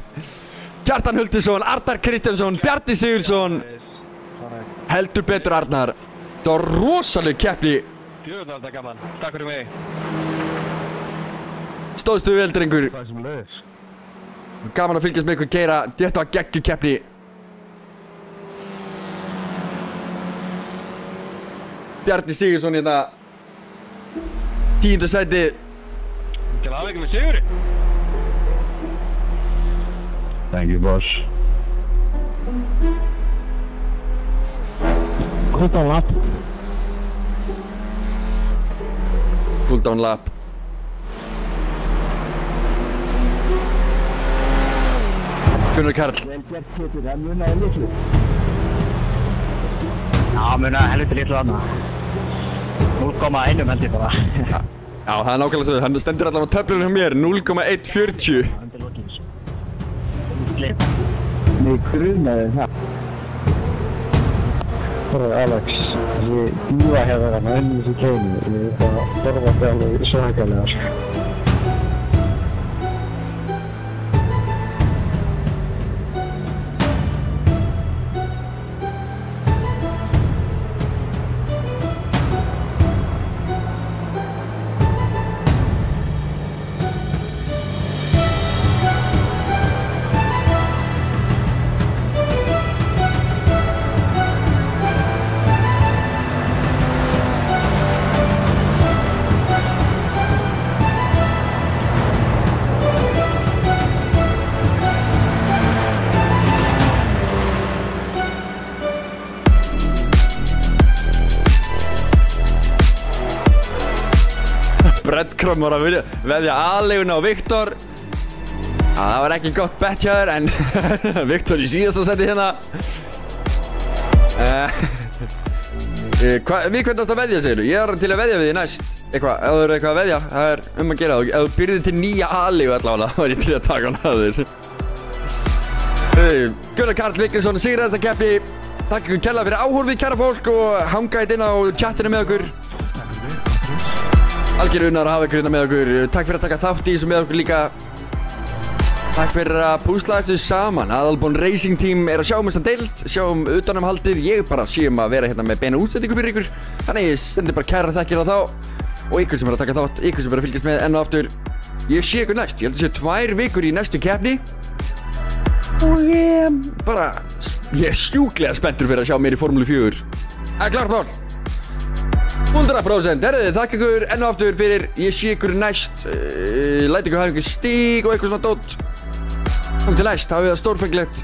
Kjartan Hultisson, Arnar Kristjánsson, Bjarni Sigurðsson. Heldur betur Arnar. Þetta var rosaleg keppni. Djöfull var þetta gaman. Takk fyrir mig. Stóðstu vel, drengur. Það sem leiðis. Gaman að fylgjast með ykkur keyra. Þetta var geggjuð keppni. Bjarni Sigurðsson hérna. 10. sæti. Til aðveikum með sigurinn. Thank you, boss. Cooldown lap. Cooldown lap. Gunnar Karl. Vel gert Pétur, það munaði litlu. Já, munaði helviti litlu þarna. 0,1 held ég bara. Já, það er nákvæmlega svo. Hann stendur allavega á töflunum hjá mér. 0,140. Undir lokin. Mig grunaði það. Bara Alex, ég dýfa hérna inn í þessu keinu. Ég bara borðast alveg svakalega, sko. Breadcrumb var að veðja aðleguna á Viktor. Það var ekki gott bet hjá þér, en Viktor í síðasta sæti hérna. Við hvernig ást að veðja, segir þú? Ég er til að veðja við því næst. Eitthvað, ef þú eru eitthvað að veðja, það er að gera. Ef þú byrðir til 9 aðlegu allavega, þá er ég til að taka hann að þér. Gunnar Karl Vignisson sigraði þessa keppni. Takk ykkur kærlega fyrir áhorfið, kæra fólk, og hanga þetta inn á chatinu með okkur. Algjör unnar að hafa ykkur hérna með okkur. Takk fyrir að taka þátt í þessu með okkur líka. Takk fyrir að púsla þessu saman. Aðalbón Racing Team er að sjá þessa deild, sjá utanumhaldið. Ég bara sé að vera hérna með beina útsendingu fyrir ykkur. Þannig ég sendi bara kæra þakkir á þá. Og ykkur sem er að taka þátt, ykkur sem er að fylgjast með enn og aftur. Ég sé ykkur næst. Ég held að sé 2 vikur í næstu keppni. Og ég er sjúklega spenntur fyrir að sjá mér í Formúlu 4. Það er klart mál. 100%. Herðu, þakka ykkur enn og aftur fyrir. Ég sé ykkur næst. Læt ykkur hafa ykkur stíg og eitthvað svona dót. Kom til næst, hafið það stórfenglegt.